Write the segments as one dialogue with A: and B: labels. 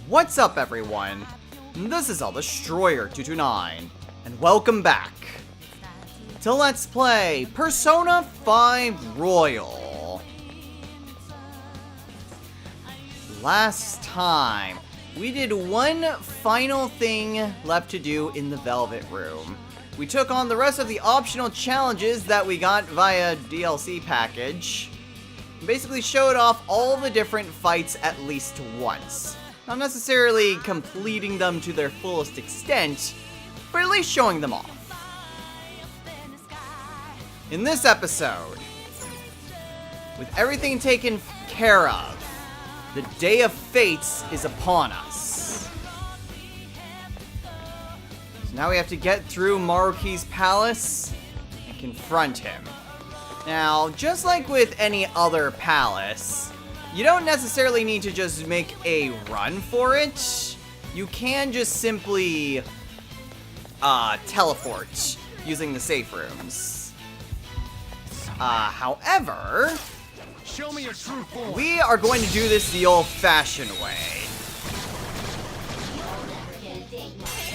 A: What's up, everyone? This is All Destroyer 229, and welcome back to Let's Play Persona 5 Royal. Last time, we did one final thing left to do in the Velvet Room. We took on the rest of the optional challenges that we got via DLC package. Basically showed off all the different fights at least once. Not necessarily completing them to their fullest extent, but at least showing them off. In this episode, with everything taken care of, the Day of Fates is upon us. So now we have to get through Maruki's palace and confront him. Now, just like with any other palace, you don't necessarily need to just make a run for it. You can just simply teleport using the safe rooms. However,
B: show me your true form.
A: We are going to do this the old-fashioned way.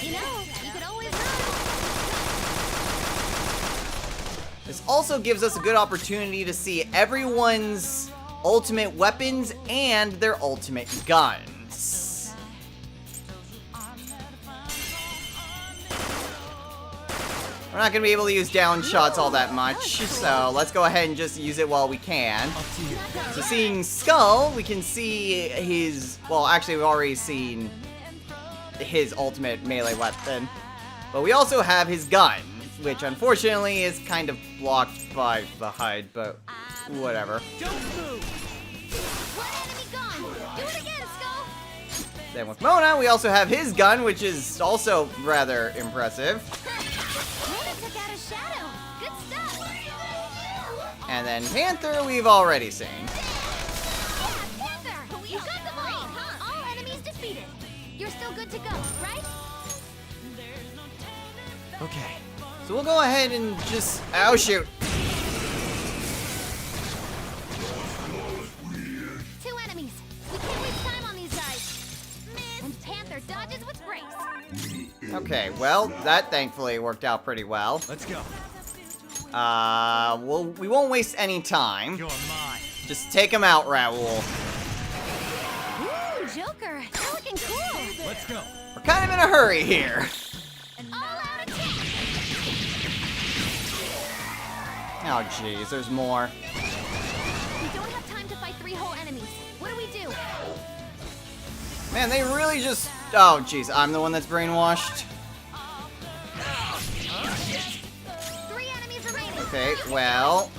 C: You know, you could always run.
A: This also gives us a good opportunity to see everyone's ultimate weapons and their ultimate guns. We're not going to be able to use down shots all that much, so let's go ahead and just use it while we can. So seeing Skull, we can see his, well, actually we've already seen his ultimate melee weapon, but we also have his gun, which unfortunately is kind of blocked by the HUD, but whatever.
B: Don't move.
C: One enemy gone. Do it again, Skull.
A: Then with Mona, we also have his gun, which is also rather impressive.
C: Mona took out a shadow. Good stuff.
A: And then Panther, we've already seen.
C: Yeah, Panther. You got them all. All enemies defeated. You're still good to go, right?
A: Okay, so we'll go ahead and just... Oh, shoot.
C: Two enemies. We can't waste time on these guys. And Panther dodges with grace.
A: Okay, well, that thankfully worked out pretty well.
B: Let's go.
A: We won't waste any time.
B: You're mine.
A: Just take him out, Raoul.
C: Ooh, Joker. You're looking cool.
B: Let's go.
A: We're kind of in a hurry here.
C: All out attack.
A: Oh, jeez, there's more.
C: We don't have time to fight three whole enemies. What do we do?
A: Man, they really just... Oh, jeez, I'm the one that's brainwashed.
C: Three enemies remaining.
A: Okay, well,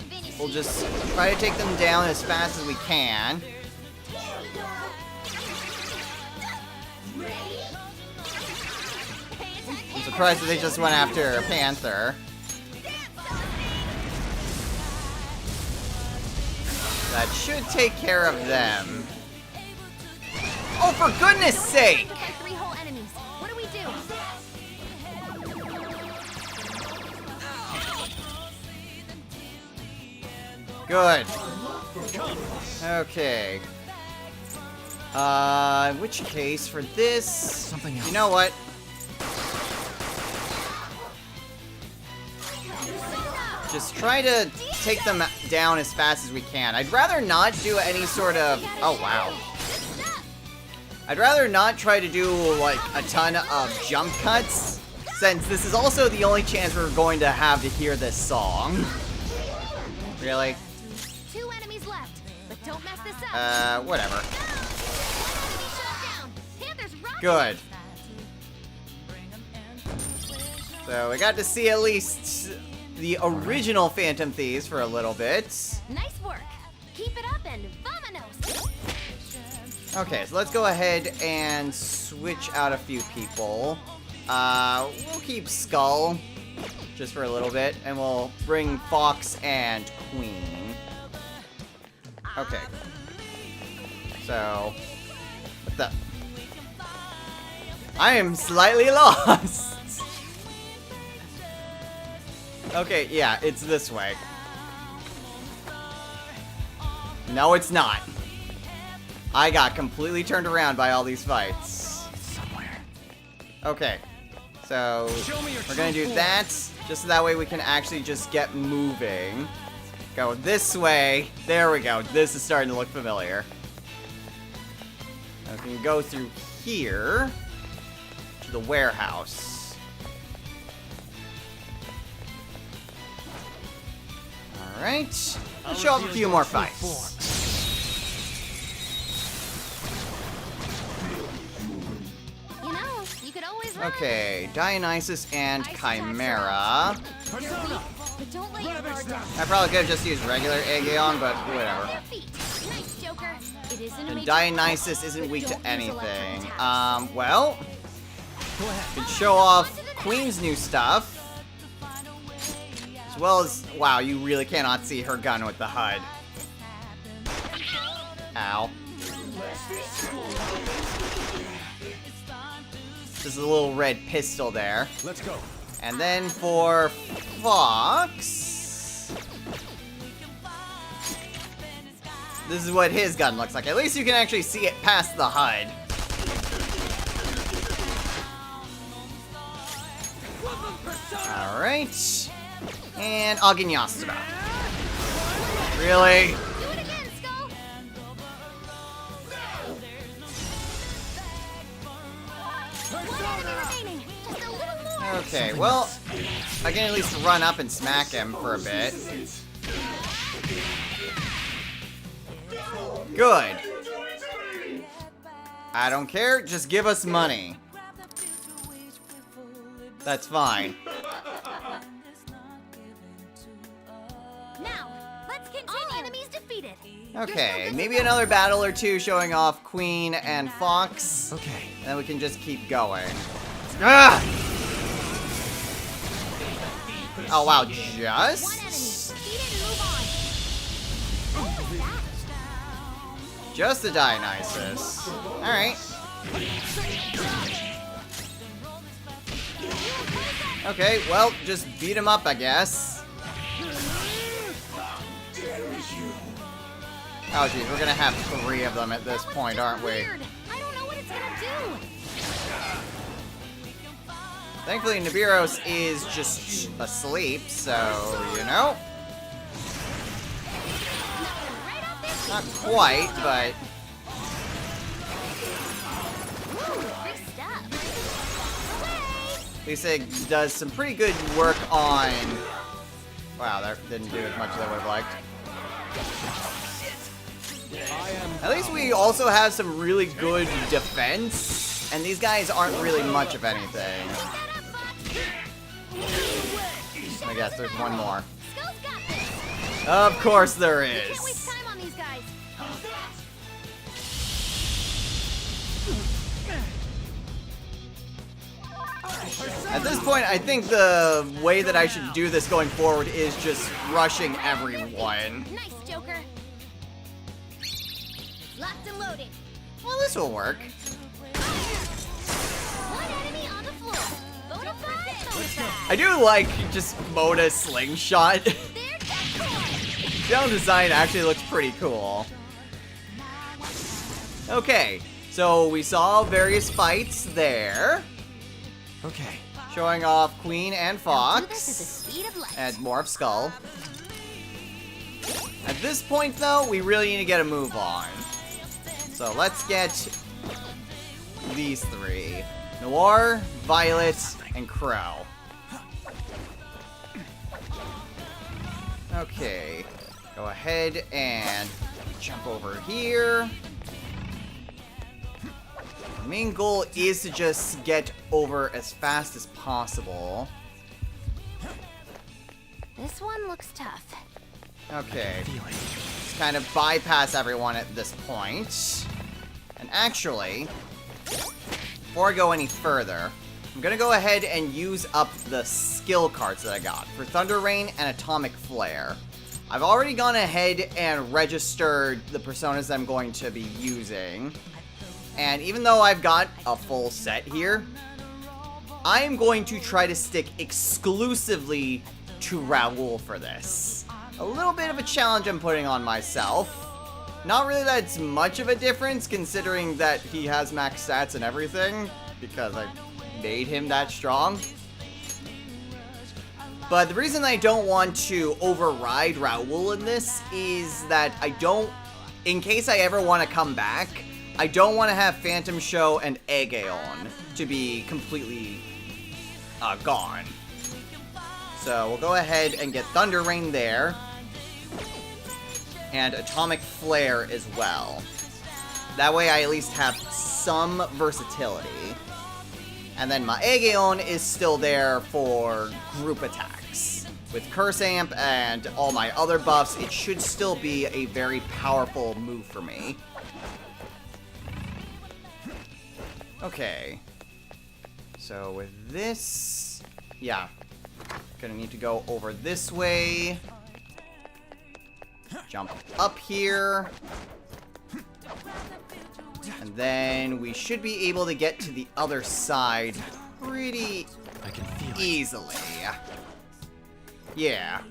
C: Finish
A: we'll
C: it.
A: just try to take them down as fast as we can. I'm surprised that they just went after Panther. That should take care of them. Oh, for goodness sake!
C: To fight three whole enemies. What do we do?
A: Good. Okay. In which case, for this...
B: Something else.
A: You know what? Just try to take them down as fast as we can. I'd rather not do any sort of... Oh, wow. I'd rather not try to do, like, a ton of jump cuts, since this is also the only chance we're going to have to hear this song. Really?
C: Two enemies left, but don't mess this up.
A: Whatever.
C: One enemy shot down. Panther's rocking.
A: Good. So we got to see at least the original Phantom Thieves for a little bit.
C: Nice work. Keep it up and vamonos.
A: Okay, so let's go ahead and switch out a few people. We'll keep Skull just for a little bit, and we'll bring Fox and Queen. Okay. So, what the? I am slightly lost. Okay, yeah, it's this way. No, it's not. I got completely turned around by all these fights.
B: Somewhere.
A: Okay. So,
B: Show me your
A: we're gonna
B: true
A: do
B: form.
A: that, just so that way we can actually just get moving. Go this way. There we go. This is starting to look familiar. Now we can go through here to the warehouse. Alright. Let's show off a few more fights.
C: You know, you could always run.
A: Okay, Dionysus and Chimera.
B: Persona.
C: But don't let your
B: Ravage
C: guard
B: them.
C: down.
A: I probably could have just used regular Aegeon, but whatever.
C: Their feet. Nice, Joker. It isn't a
A: And
C: major
A: Dionysus
C: problem,
A: isn't
C: but
A: weak to
C: don't use electric
A: anything.
C: attacks.
A: Well,
B: Go ahead.
A: can show off Queen's new stuff. As well as, wow, you really cannot see her gun with the HUD. Ow. Just a little red pistol there.
B: Let's go.
A: And then for Fox, this is what his gun looks like. At least you can actually see it past the HUD. Alright. And Aganyastra. Really?
C: Do it again, Skull. One enemy remaining. Just a little more.
A: Okay, well, I can at least run up and smack him for a bit. Good. I don't care, just give us money. That's fine.
C: Now, let's continue. All enemies defeated.
A: Okay, maybe another battle or two showing off Queen and Fox.
B: Okay.
A: And then we can just keep going. Ah! Oh wow,
C: One enemy.
A: just?
C: Defeat it and move on. What was that?
A: Just a Dionysus. Alright. Okay, well, just beat him up, I guess. Oh geez, we're gonna have 3 of them at this
C: That was
A: point,
C: just
A: aren't we?
C: weird. I don't know what it's gonna do.
A: Thankfully, Nibiros is just asleep, so, you know.
C: Right up there.
A: Not quite, but...
C: Ooh, good stuff. Away.
A: At least it does some pretty good work on... Wow, that didn't do as much as I would have liked.
B: I am.
A: At least we also have some really good defense, and these guys aren't really much of anything. I guess there's one more.
C: Skull's got this.
A: Of course there
C: We can't waste
A: is.
C: time on these guys.
A: At this point, I think the way that I should do this going forward is just rushing everyone.
C: Nice, Joker. Locked and loaded.
A: Well, this will work.
C: One enemy on the floor. Bonafide, bonafide.
A: I do like just Mona's slingshot.
C: They're dead.
A: General design actually looks pretty cool. Okay, so we saw various fights there,
B: Okay.
A: showing off Queen and
C: Do this at the
A: Fox,
C: speed of light.
A: and more of Skull. At this point, though, we really need to get a move on. So let's get these 3. Noir, Violet, and Crow. Okay, go ahead and jump over here. The main goal is to just get over as fast as possible.
C: This one looks tough.
A: Okay,
B: Feeling.
A: just kind of bypass everyone at this point. And actually, before I go any further, I'm gonna go ahead and use up the skill cards that I got for Thunder Rain and Atomic Flare. I've already gone ahead and registered the personas that I'm going to be using. And even though I've got a full set here, I am going to try to stick exclusively to Raoul for this. A little bit of a challenge I'm putting on myself. Not really that it's much of a difference, considering that he has max stats and everything, because I made him that strong. But the reason I don't want to override Raoul in this is that I don't, in case I ever want to come back, I don't want to have Phantom Show and Aegeon to be completely gone. So we'll go ahead and get Thunder Rain there. And Atomic Flare as well. That way I at least have some versatility. And then my Aegeon is still there for group attacks. With Curse Amp and all my other buffs, it should still be a very powerful move for me. Okay. So with this... yeah. Gonna need to go over this way. Jump up here. And then we should be able to get to the other side pretty easily. Yeah.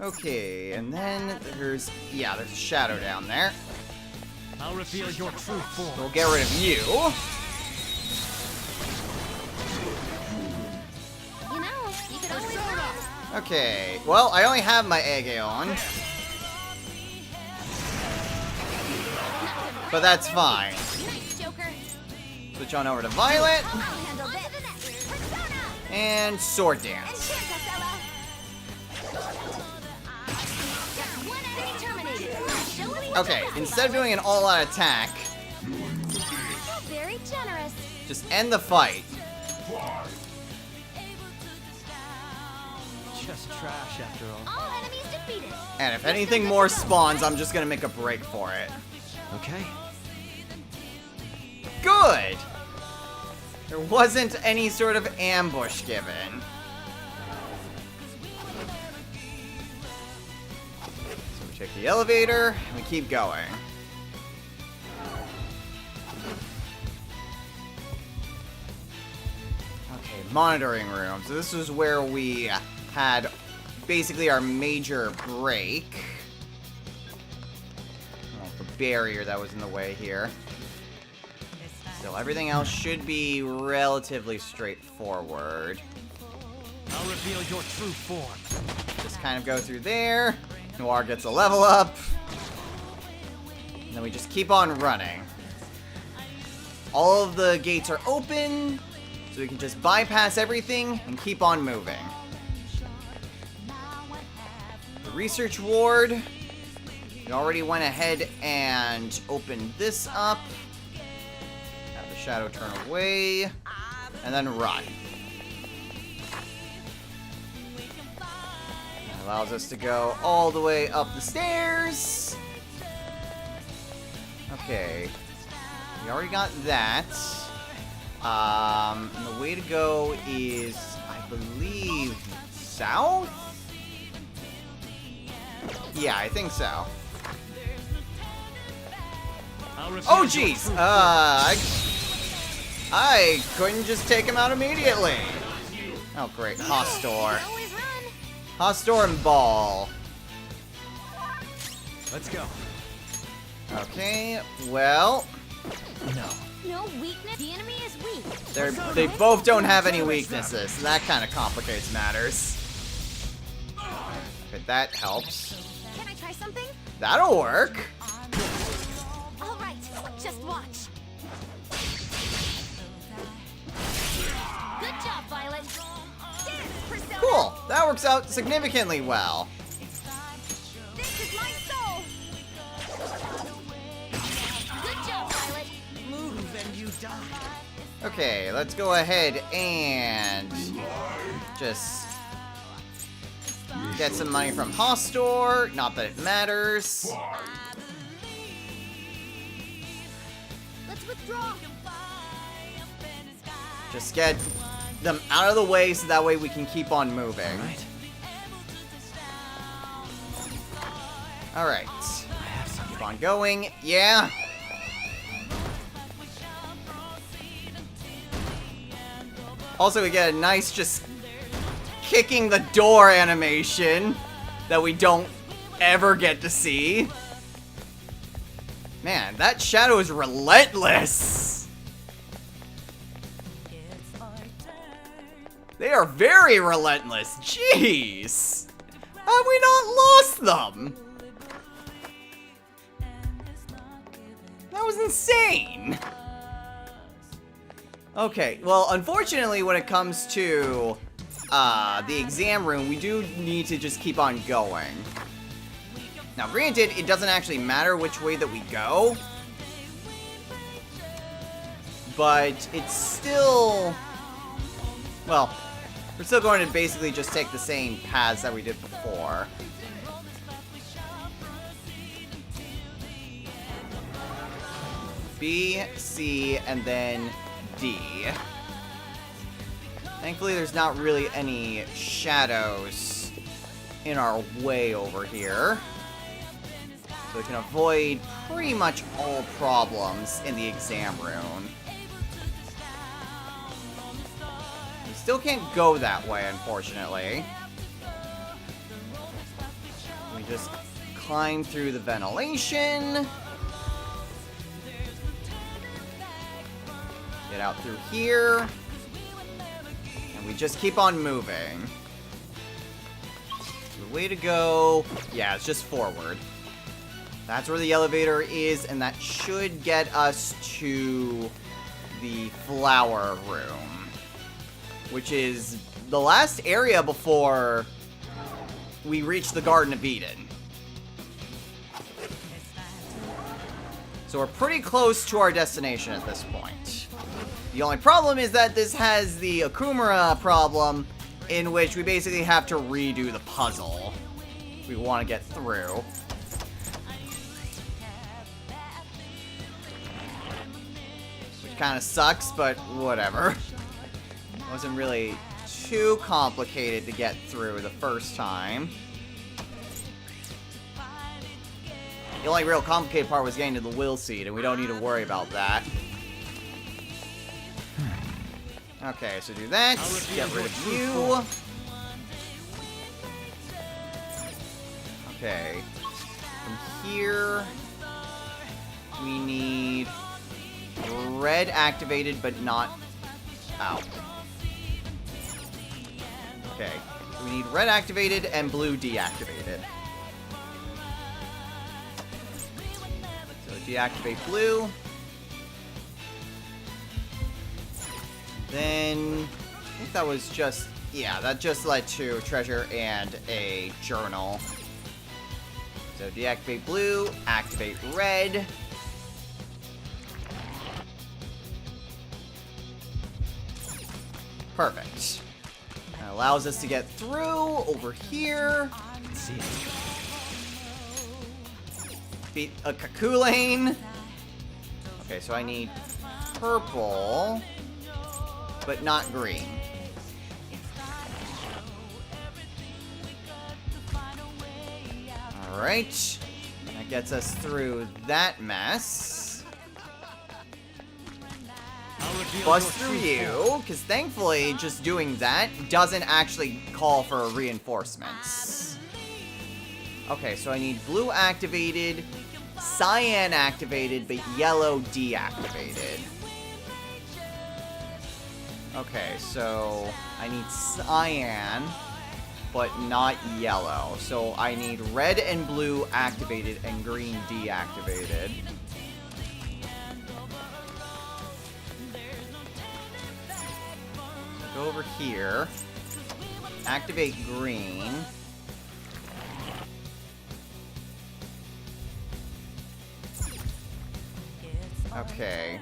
A: Okay, and then there's a shadow down there.
B: I'll reveal your true form.
A: We'll get rid of you.
C: You know, you could always run.
A: Okay, well, I only have my Aegeon. But that's fine.
C: Nice, Joker.
A: Switch on over to Violet.
C: I'll handle this. Persona.
A: And Sword Dance.
C: One enemy terminated. Show what he's
A: Okay,
C: about.
A: instead of doing an all-out attack,
C: Very generous.
A: just end the fight.
B: Just trash after all.
C: All enemies defeated.
A: And if anything more spawns, I'm just gonna make a break for it.
B: Okay.
A: Good! There wasn't any sort of ambush given. So we take the elevator, and we keep going. Okay, monitoring room. So this is where we had basically our major break. Oh, the barrier that was in the way here. So everything else should be relatively straightforward.
B: I'll reveal your true form.
A: Just kind of go through there. Noir gets a level up. And then we just keep on running. All of the gates are open, so we can just bypass everything and keep on moving. The research ward. We already went ahead and opened this up. Have the shadow turn away. And then run. That allows us to go all the way up the stairs. Okay. We already got that. And the way to go is, I believe, south? Yeah, I think so. Oh, jeez! I couldn't just take him out immediately. Oh, great. Hostor.
C: Always run.
A: Hostor and Ball.
B: Let's go.
A: Okay, well...
B: No.
C: No weakness. The enemy is weak.
A: They both don't have any weaknesses, so that kind of complicates matters. Okay, that helps.
C: Can I try something?
A: That'll work.
C: All right. Just watch. Good job, Violet. Dance, Persona.
A: Cool. That works out significantly well.
C: This is my soul. Good job, Violet.
B: Move and you die.
A: Okay, let's go ahead and just get some money from Hostor. Not that it matters.
C: Let's withdraw.
A: Just get them out of the way so that way we can keep on moving.
B: Right.
A: Alright.
B: I have something.
A: Keep on going. Yeah. Also, we get a nice just kicking the door animation that we don't ever get to see. Man, that shadow is relentless. They are very relentless. Jeez. How have we not lost them? That was insane. Okay, well, unfortunately, when it comes to the exam room, we do need to just keep on going. Now, granted, it doesn't actually matter which way that we go, but it's still, well, we're still going to basically just take the same paths that we did before. B, C, and then D. Thankfully, there's not really any shadows in our way over here. So we can avoid pretty much all problems in the exam room. We still can't go that way, unfortunately. We just climb through the ventilation. Get out through here. And we just keep on moving. The way to go... yeah, it's just forward. That's where the elevator is, and that should get us to the flower room, which is the last area before we reach the Garden of Eden. So we're pretty close to our destination at this point. The only problem is that this has the Okumura problem, in which we basically have to redo the puzzle if we want to get through. Kind of sucks, but whatever. Wasn't really too complicated to get through the first time. The only real complicated part was getting to the will seed, and we don't need to worry about that. Okay, so do that. Get rid of you. Okay. From here, we need red activated, but not out. Okay. We need red activated and blue deactivated. So deactivate blue. Then I think that was just, yeah, that just led to treasure and a journal. So deactivate blue, activate red. Perfect. That allows us to get through over here.
B: Let's see it.
A: Beat a Kakulane. Okay, so I need purple, but not green. Alright. That gets us through that mess. Bust through you, because thankfully just doing that doesn't actually call for reinforcements. Okay, so I need blue activated, cyan activated, but yellow deactivated. Okay, so I need cyan, but not yellow. So I need red and blue activated and green deactivated. Go over here. Activate green. Okay.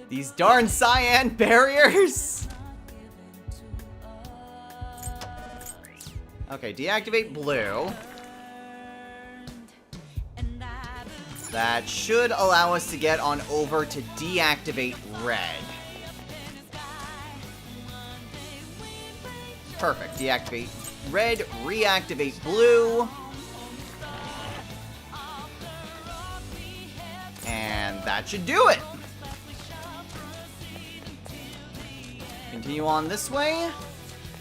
A: These darn cyan barriers! Okay, deactivate blue. That should allow us to get on over to deactivate red. Perfect. Deactivate red, reactivate blue. And that should do it. Continue on this way.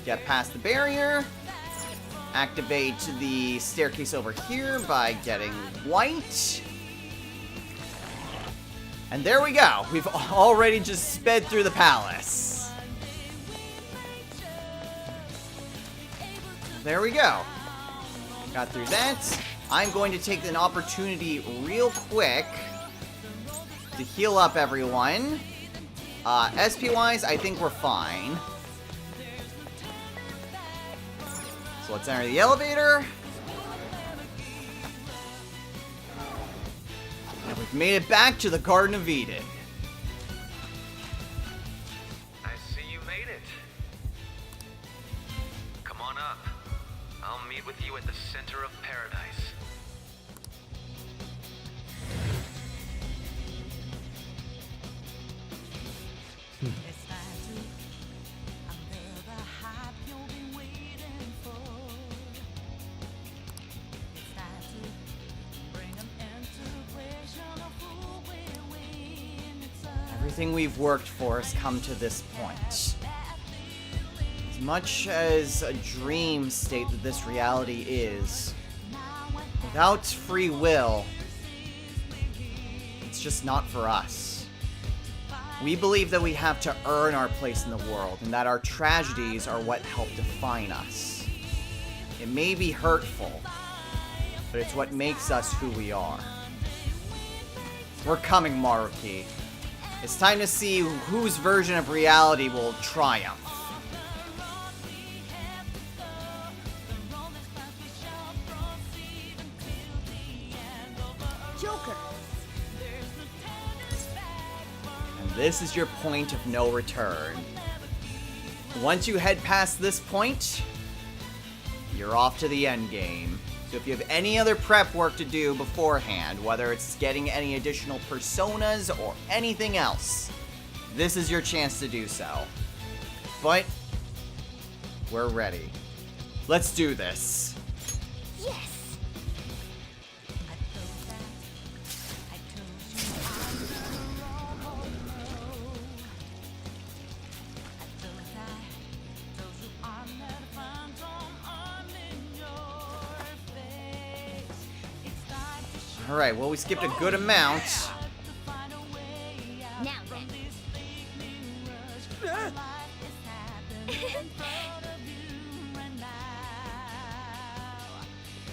A: Get past the barrier. Activate the staircase over here by getting white. And there we go. We've already just sped through the palace. There we go. Got through that. I'm going to take an opportunity real quick to heal up everyone. SP-wise, I think we're fine. So let's enter the elevator. And we've made it back to the Garden of Eden.
D: I see you made it. Come on up. I'll meet with you at the center of paradise.
A: Everything we've worked for has come to this point. As much as a dream state that this reality is, without free will, it's just not for us. We believe that we have to earn our place in the world, and that our tragedies are what help define us. It may be hurtful, but it's what makes us who we are. We're coming, Maruki. It's time to see whose version of reality will triumph.
C: Joker.
A: And this is your point of no return. Once you head past this point, you're off to the end game. So if you have any other prep work to do beforehand, whether it's getting any additional personas or anything else, this is your chance to do so. But we're ready. Let's do this.
C: Yes.
A: Alright, well, we skipped a good amount.
C: Now then.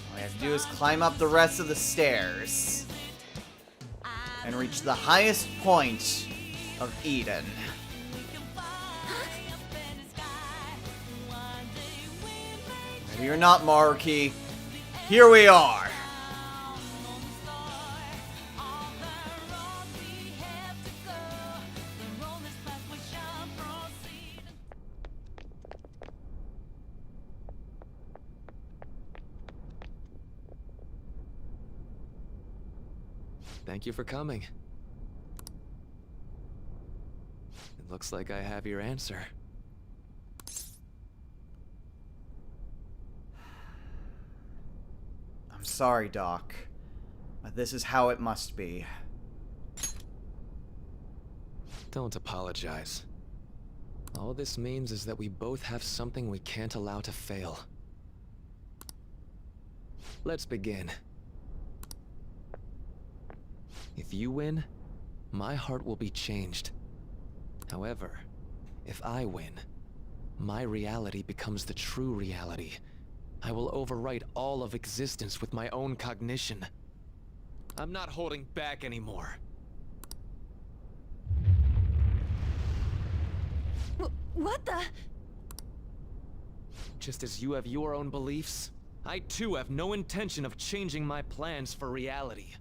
A: All we have to do is climb up the rest of the stairs and reach the highest point of Eden. Ready or not, Maruki, here we are.
D: Thank you for coming. It looks like I have your answer.
A: I'm sorry, Doc, but this is how it must be.
D: Don't apologize. All this means is that we both have something we can't allow to fail. Let's begin. If you win, my heart will be changed. However, if I win, my reality becomes the true reality. I will overwrite all of existence with my own cognition. I'm not holding back anymore.
C: What the?
D: Just as you have your own beliefs, I too have no intention of changing my plans for reality.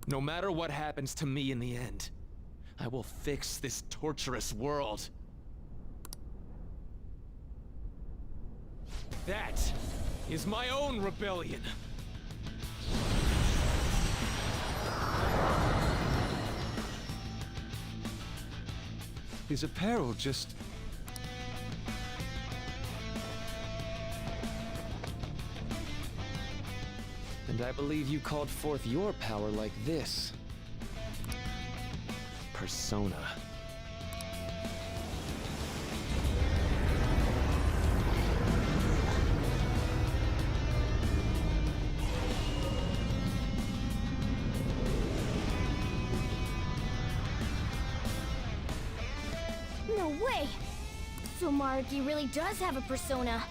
D: No matter what happens to me in the end, I will fix this torturous world. That is my own rebellion. His apparel just... And I believe you called forth your power like this. Persona.
C: No way! So Maruki really does have a persona.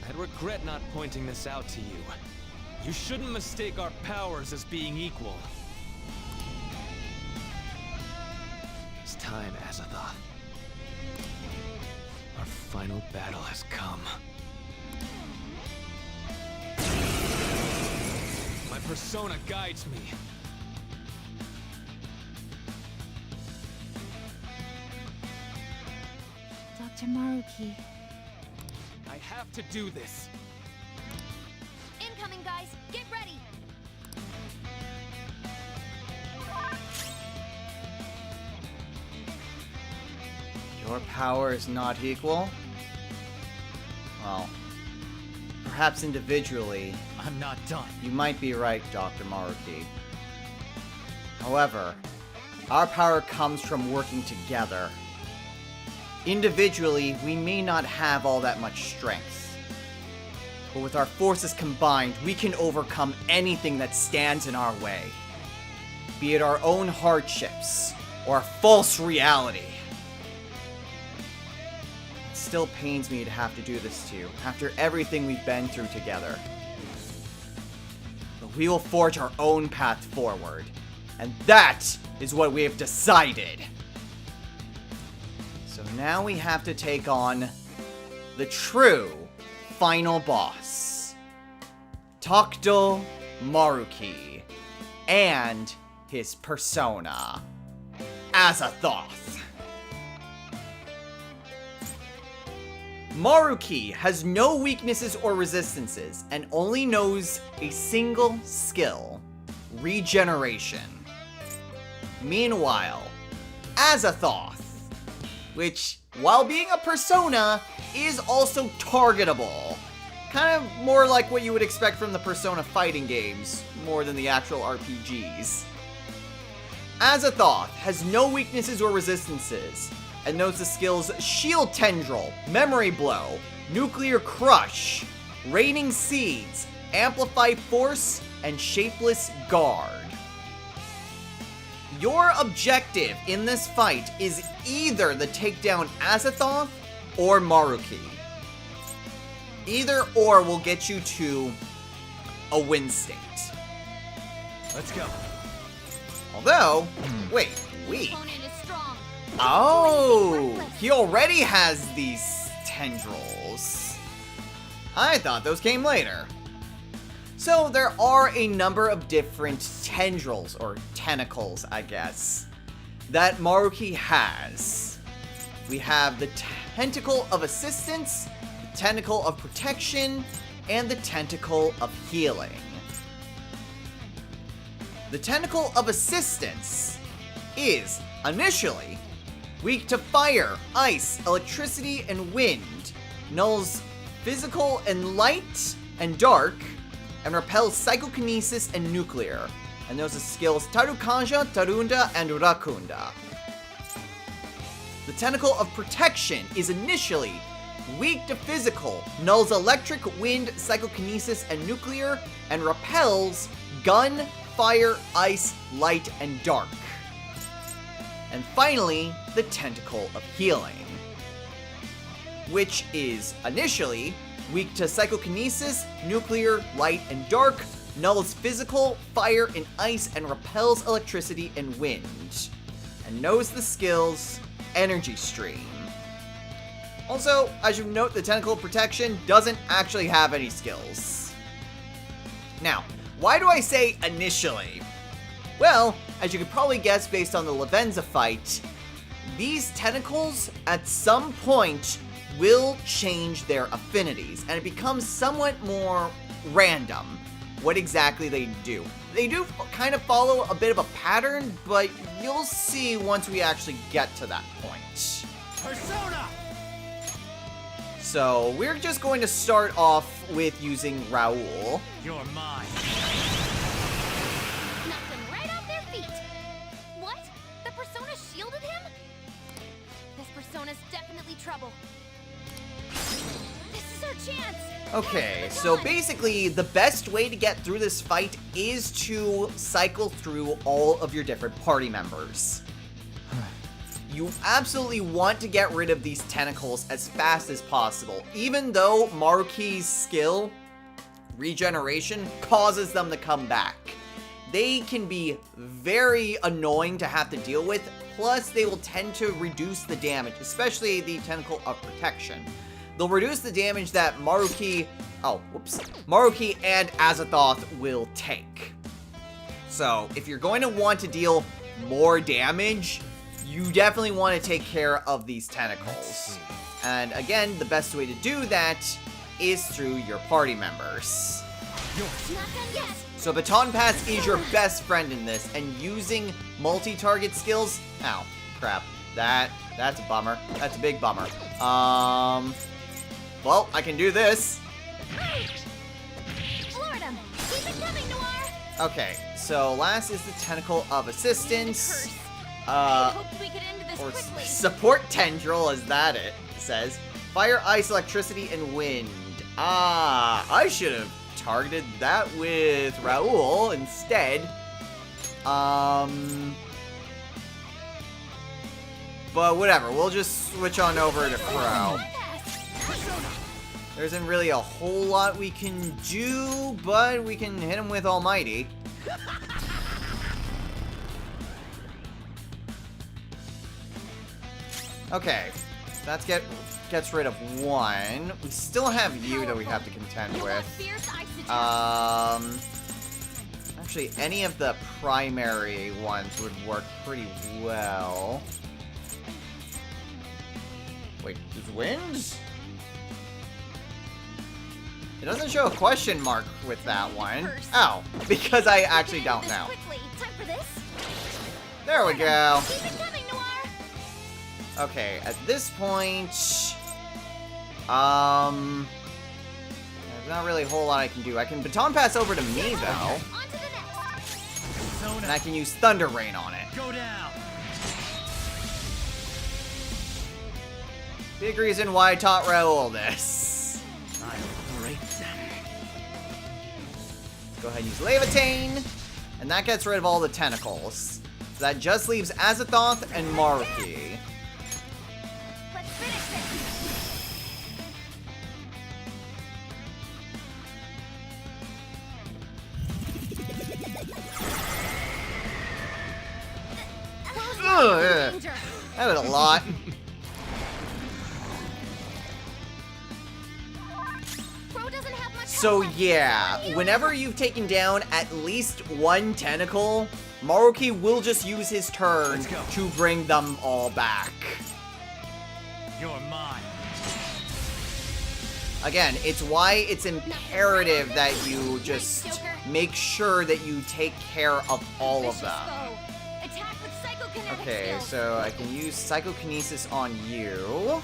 D: I'd regret not pointing this out to you. You shouldn't mistake our powers as being equal. It's time, Azathoth. Our final battle has come. My persona guides me.
C: Dr. Maruki.
D: I have to do this.
C: Incoming, guys! Get ready!
A: Your power is not equal? Well, perhaps individually,
B: I'm not done.
A: you might be right, Dr. Maruki. However, our power comes from working together. Individually, we may not have all that much strength. But with our forces combined, we can overcome anything that stands in our way. Be it our own hardships, or a false reality. It still pains me to have to do this to you, after everything we've been through together. But we will forge our own path forward. And that is what we have decided. So now we have to take on the true final boss, Takuto Maruki, and his persona, Azathoth. Maruki has no weaknesses or resistances and only knows a single skill, regeneration. Meanwhile, Azathoth, which, while being a persona, is also targetable. Kind of more like what you would expect from the Persona fighting games, more than the actual RPGs. Azathoth has no weaknesses or resistances, and knows the skills Shield Tendril, Memory Blow, Nuclear Crush, Raining Seeds, Amplify Force, and Shapeless Guard. Your objective in this fight is either to take down Azathoth or Maruki. Either or will get you to a win state.
B: Let's go.
A: Although, wait, weak.
C: Opponent is strong.
A: Oh, he already has these tendrils. I thought those came later. So there are a number of different tendrils, or tentacles, I guess, that Maruki has. We have the Tentacle of Assistance, the Tentacle of Protection, and the Tentacle of Healing. The Tentacle of Assistance is, initially, weak to fire, ice, electricity, and wind, nulls physical and light and dark, and repels psychokinesis and nuclear, and knows the skills Tarukanja, Tarunda, and Rakunda. The Tentacle of Protection is initially weak to physical, nulls electric, wind, psychokinesis, and nuclear, and repels gun, fire, ice, light, and dark. And finally, the Tentacle of Healing, which is initially weak to psychokinesis, nuclear, light, and dark, nulls physical, fire, and ice, and repels electricity and wind, and knows the skills Energy Stream. Also, I should note the Tentacle of Protection doesn't actually have any skills. Now, why do I say initially? Well, as you could probably guess based on the Lavenza fight, these tentacles at some point will change their affinities, and it becomes somewhat more random what exactly they do. They do kind of follow a bit of a pattern, but you'll see once we actually get to that point.
B: Persona!
A: So, we're just going to start off with using Raoul.
B: You're mine.
C: Knocked them right off their feet. What? The persona shielded him? This persona's definitely trouble. This is our chance.
A: Okay, so basically, the best way to get through this fight is to cycle through all of your different party members. you absolutely want to get rid of these tentacles as fast as possible. Even though Maruki's skill, regeneration, causes them to come back. They can be very annoying to have to deal with, plus they will tend to reduce the damage, especially the Tentacle of Protection. They'll reduce the damage that Maruki and Azathoth will take. So, if you're going to want to deal more damage, you definitely want to take care of these tentacles. And again, the best way to do that is through your party members.
C: Not done yet.
A: So Baton Pass is your best friend in this, and using multi-target skills, ow, crap, that's a bummer. That's a big bummer. Well, I can do this.
C: Florida, keep it coming, Noir.
A: Okay, so last is the Tentacle of Assistance.
C: I hoped we could end this
A: Or
C: quickly.
A: Support Tendril, as that it says. Fire, Ice, Electricity, and Wind. Ah, I should have targeted that with Raoul instead. But whatever, we'll just switch on over to Crow. There isn't really a whole lot we can do, but we can hit him with Almighty. Okay, that gets rid of one. We still have you that we have to contend with. Actually, any of the primary ones would work pretty well. Wait, does Wind? It doesn't show a question mark with that one. Oh, because I actually don't know. There we go. Okay, at this point, there's not really a whole lot I can do. I can Baton Pass over to me, though. And I can use Thunder Rain on it.
B: Go down.
A: Big reason why I taught Raoul this.
B: I'm right there.
A: Let's go ahead and use Levitain. And that gets rid of all the tentacles. So that just leaves Azathoth and Maruki.
C: Let's finish this.
A: Ugh,
C: Danger.
A: that was a lot.
C: Crow doesn't have much
A: So
C: health left.
A: yeah, whenever you've taken down at least one tentacle, Maruki will just use his turn
B: Let's go.
A: to bring them all back.
B: You're mine.
A: Again, it's why it's imperative that you just make sure that you take care of all of
C: Vicious
A: them.
C: foe. Attack with psychokinetic
A: Okay,
C: skills.
A: so I can use Psychokinesis on you.
B: Go.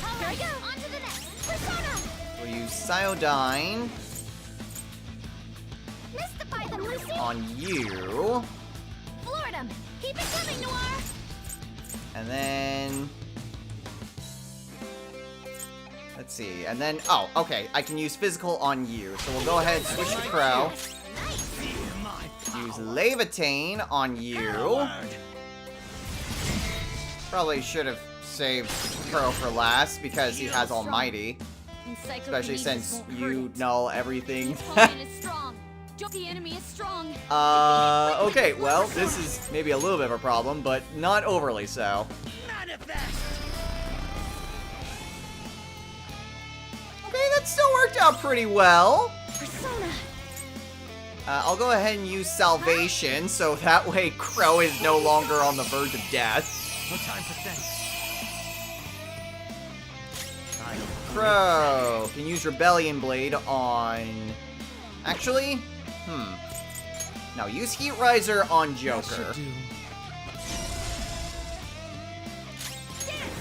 C: All right, on to the next. Persona.
A: We'll use Cyodyne
C: Mystify them, Lucy.
A: on you.
C: Floor them. Keep it coming, Noir.
A: And then... let's see, and then... oh, okay, I can use Physical on you. So we'll go ahead and switch to Crow.
B: Feel my
A: Use
B: power.
A: Levitain on you.
B: Coward.
A: Probably should have saved Crow for last because he has Almighty.
C: And
A: Especially
C: psychokinesis
A: since
C: won't
A: you
C: hurt.
A: know everything.
C: The opponent is strong. The enemy is strong.
A: Okay, well, this is maybe a little bit of a problem, but not overly so.
B: Manifest.
A: Okay, that still worked out pretty well.
C: Persona.
A: I'll go ahead and use Salvation, so that way Crow is no longer on the verge of death.
B: No time for thanks.
A: Crow can use Rebellion Blade on... actually? No, use Heat Riser on Joker.
C: Dance,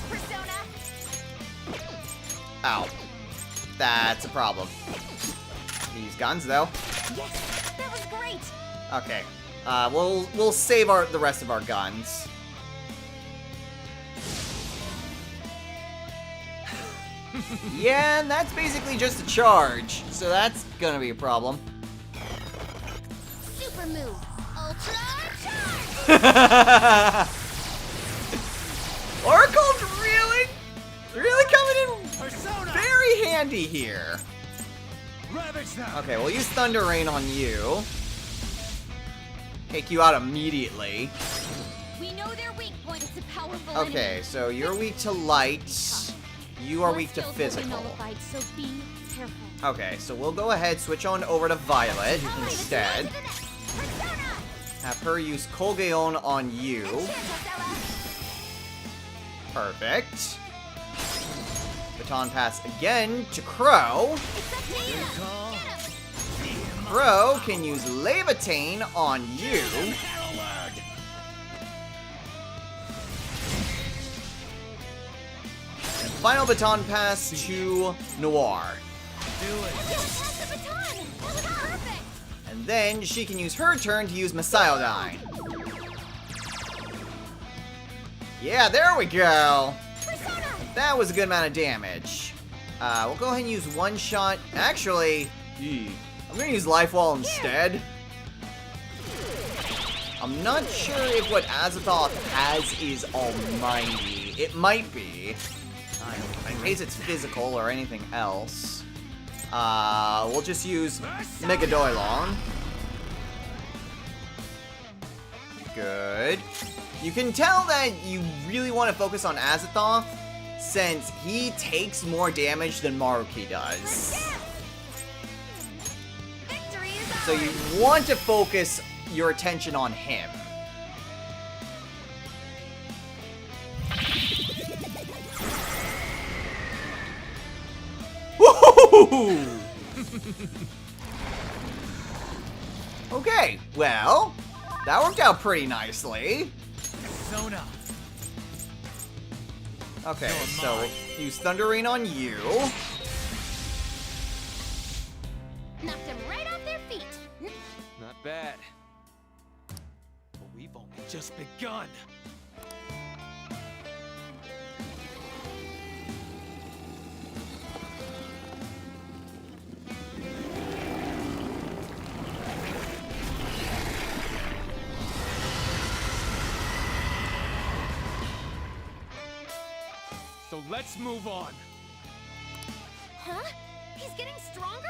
C: Persona.
A: Ow. That's a problem. Use guns, though.
C: Yes, that was great.
A: Okay. We'll save the rest of our guns. Yeah, and that's basically just a charge, so that's gonna be a problem.
C: Super move. Ultra charge.
A: Oracle's really coming in
B: Persona!
A: very handy here.
B: Ravage them!
A: Okay, we'll use Thunder Rain on you. Take you out immediately.
C: We know their weak point. It's a powerful
A: Okay,
C: enemy.
A: so you're weak to light. You are
C: Your
A: weak to
C: skills will be
A: physical.
C: nullified, so be careful.
A: Okay, so we'll go ahead, switch on over to Violet
C: All right, let's
A: instead.
C: move on to the next. Persona!
A: Have her use Colgaon on you.
C: Stella.
A: Perfect. Baton pass again to Crow.
C: It's up to you.
B: Call.
C: Get him.
A: Crow can use Levitain on you.
B: Herald!
A: And final baton pass to Noir.
B: Do it!
C: Pass the baton. That was perfect.
A: And then she can use her turn to use Messiodine. Yeah, there we go.
C: Persona.
A: That was a good amount of damage. We'll go ahead and use one shot. Actually, I'm gonna use Life Wall instead. I'm not sure if what Azathoth has is almighty. It might be. In case it's physical or anything else. We'll just use Megadoylon. Good. You can tell that you really want to focus on Azathoth, since he takes more damage than Maruki does.
C: Victory is ours.
A: So you want to focus your attention on him. Woohoo! Okay, well, that worked out pretty nicely.
B: Persona!
A: Okay,
B: You're
A: so
B: mine.
A: use Thunder Rain on you.
C: Knocked them right off their feet.
D: Not bad. But we've only
B: Just begun! So let's move on.
C: Huh? He's getting stronger?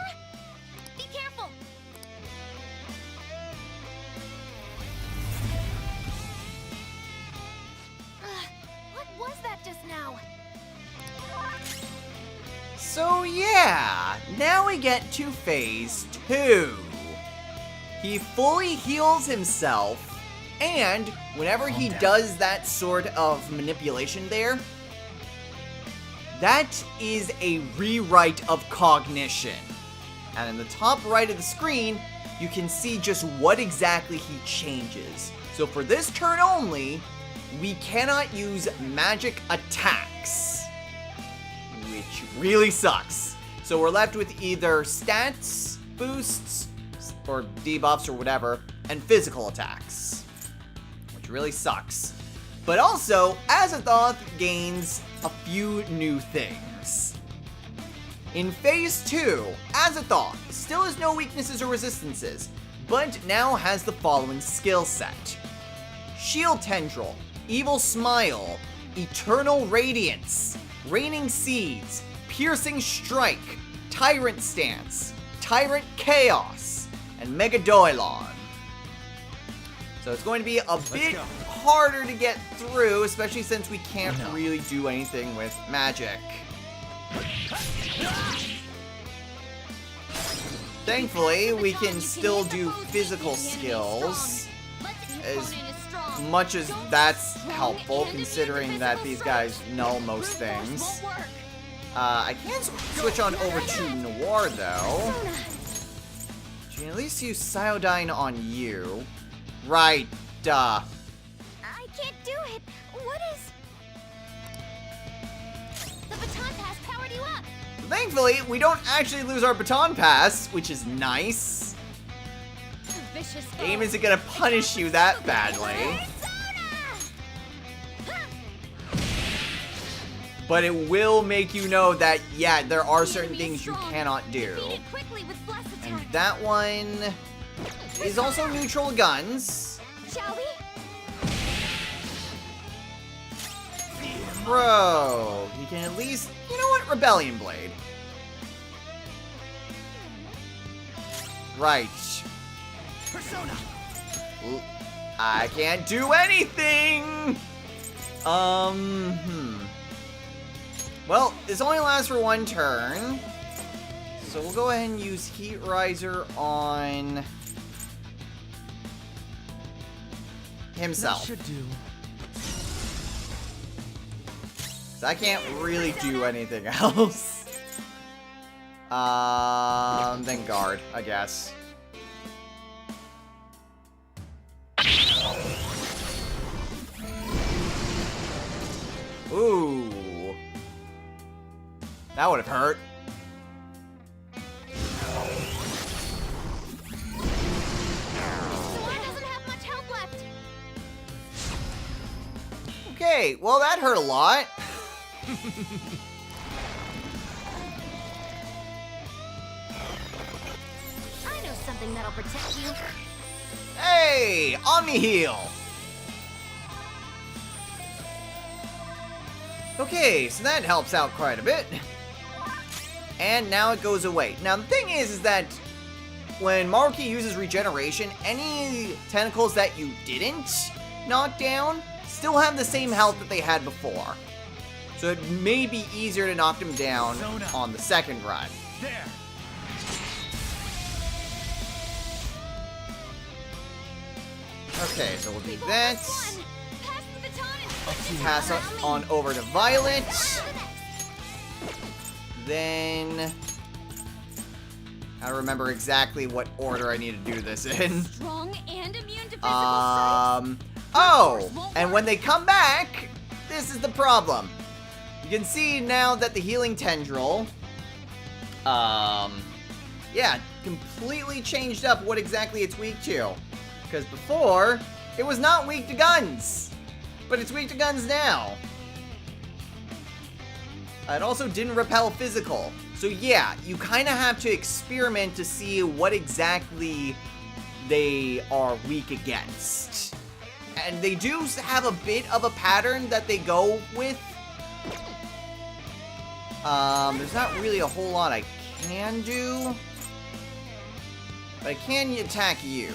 C: Be careful. What was that just now?
A: So yeah, now we get to phase 2. He fully heals himself, and whenever he does that sort of manipulation there, that is a rewrite of cognition. And in the top right of the screen, you can see just what exactly he changes. So for this turn only, we cannot use magic attacks, which really sucks. So we're left with either stats, boosts, or debuffs or whatever, and physical attacks, which really sucks. But also, Azathoth gains a few new things. In Phase 2, Azathoth still has no weaknesses or resistances, but now has the following skill set: Shield Tendril, Evil Smile, Eternal Radiance, Raining Seeds, Piercing Strike, Tyrant Stance, Tyrant Chaos, and Megadoylon. So it's going to be a bit
B: go.
A: harder to get through, especially since we can't really do anything with magic. Thankfully, we can still do physical skills, as much as that's helpful, considering that these guys know most things. I can switch on over to Noir, though. She can at least use Psyodine on you. Right,
C: I can't do it. What is... The baton pass powered you up.
A: Thankfully, we don't actually lose our baton pass, which is nice.
C: Vicious
A: Game isn't gonna punish you that badly. But it will make you know that, yeah, there are certain things you cannot do. And that one is also neutral guns.
C: Shall we?
A: Crow. He can at least, you know what? Rebellion Blade. Right.
B: Persona.
A: I can't do anything! Well, this only lasts for one turn. So we'll go ahead and use Heat Riser on himself.
B: That should do.
A: 'Cause I can't really do anything else. Then guard, I guess. Ooh. That would have hurt.
C: Sora doesn't have much health left.
A: Okay, well that hurt a lot.
C: I know something that'll protect you.
A: Hey, Omni Heal. Okay, so that helps out quite a bit. And now it goes away. Now the thing is that when Maruki uses regeneration, any tentacles that you didn't knock down still have the same health that they had before. So it may be easier to knock them down on the second run.
B: There.
A: Okay, so we'll do
C: People
A: that.
C: press one. Pass the baton and switch it
A: Pass
C: around me.
A: on over to Violet.
C: To the next.
A: Then I remember exactly what order I need to do this in.
C: Strong and immune to physical strikes.
A: Oh, and when they come back, this is the problem. You can see now that the healing tendril, yeah, completely changed up what exactly it's weak to. Because before, it was not weak to guns, but it's weak to guns now. It also didn't repel physical. So yeah, you kind of have to experiment to see what exactly they are weak against. And they do have a bit of a pattern that they go with. There's not really a whole lot I can do. But I can attack you.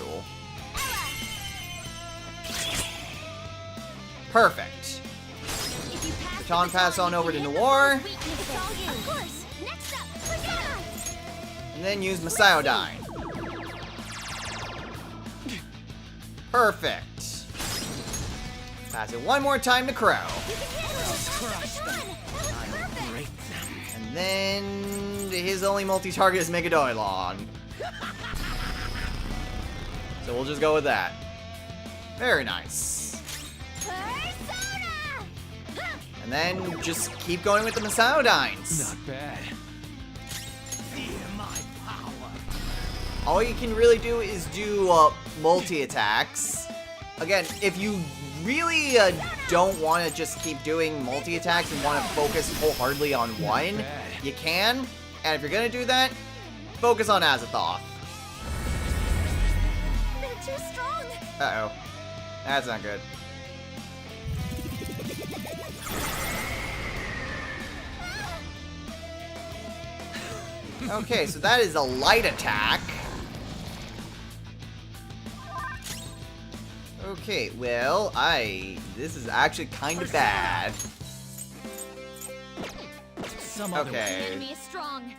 A: Perfect.
C: If you pass
A: Baton
C: the
A: pass on over to
C: you hit the
A: Noir.
C: fourth weakness. It's all you. Of course. Next up, Persona.
A: And then use Masayodyne. Perfect. Pass it one more time to Crow.
C: You can handle it. Pass the baton. That was perfect.
A: And then his only multi-target is Megadoylon. So we'll just go with that. Very nice.
C: Persona.
A: And then just keep going with the Masayodynes.
B: Not bad. Feel my power.
A: All you can really do is do multi-attacks. Again, if you really don't want to just keep doing multi-attacks and want to focus wholeheartedly on one,
B: bad.
A: you can. And if you're going to do that, focus on Azathoth.
C: They're too strong.
A: Uh-oh. That's not good. Okay, so that is a light attack. Okay, well, this is actually kind of bad.
B: Some other
C: The
A: Okay.
C: enemy is strong.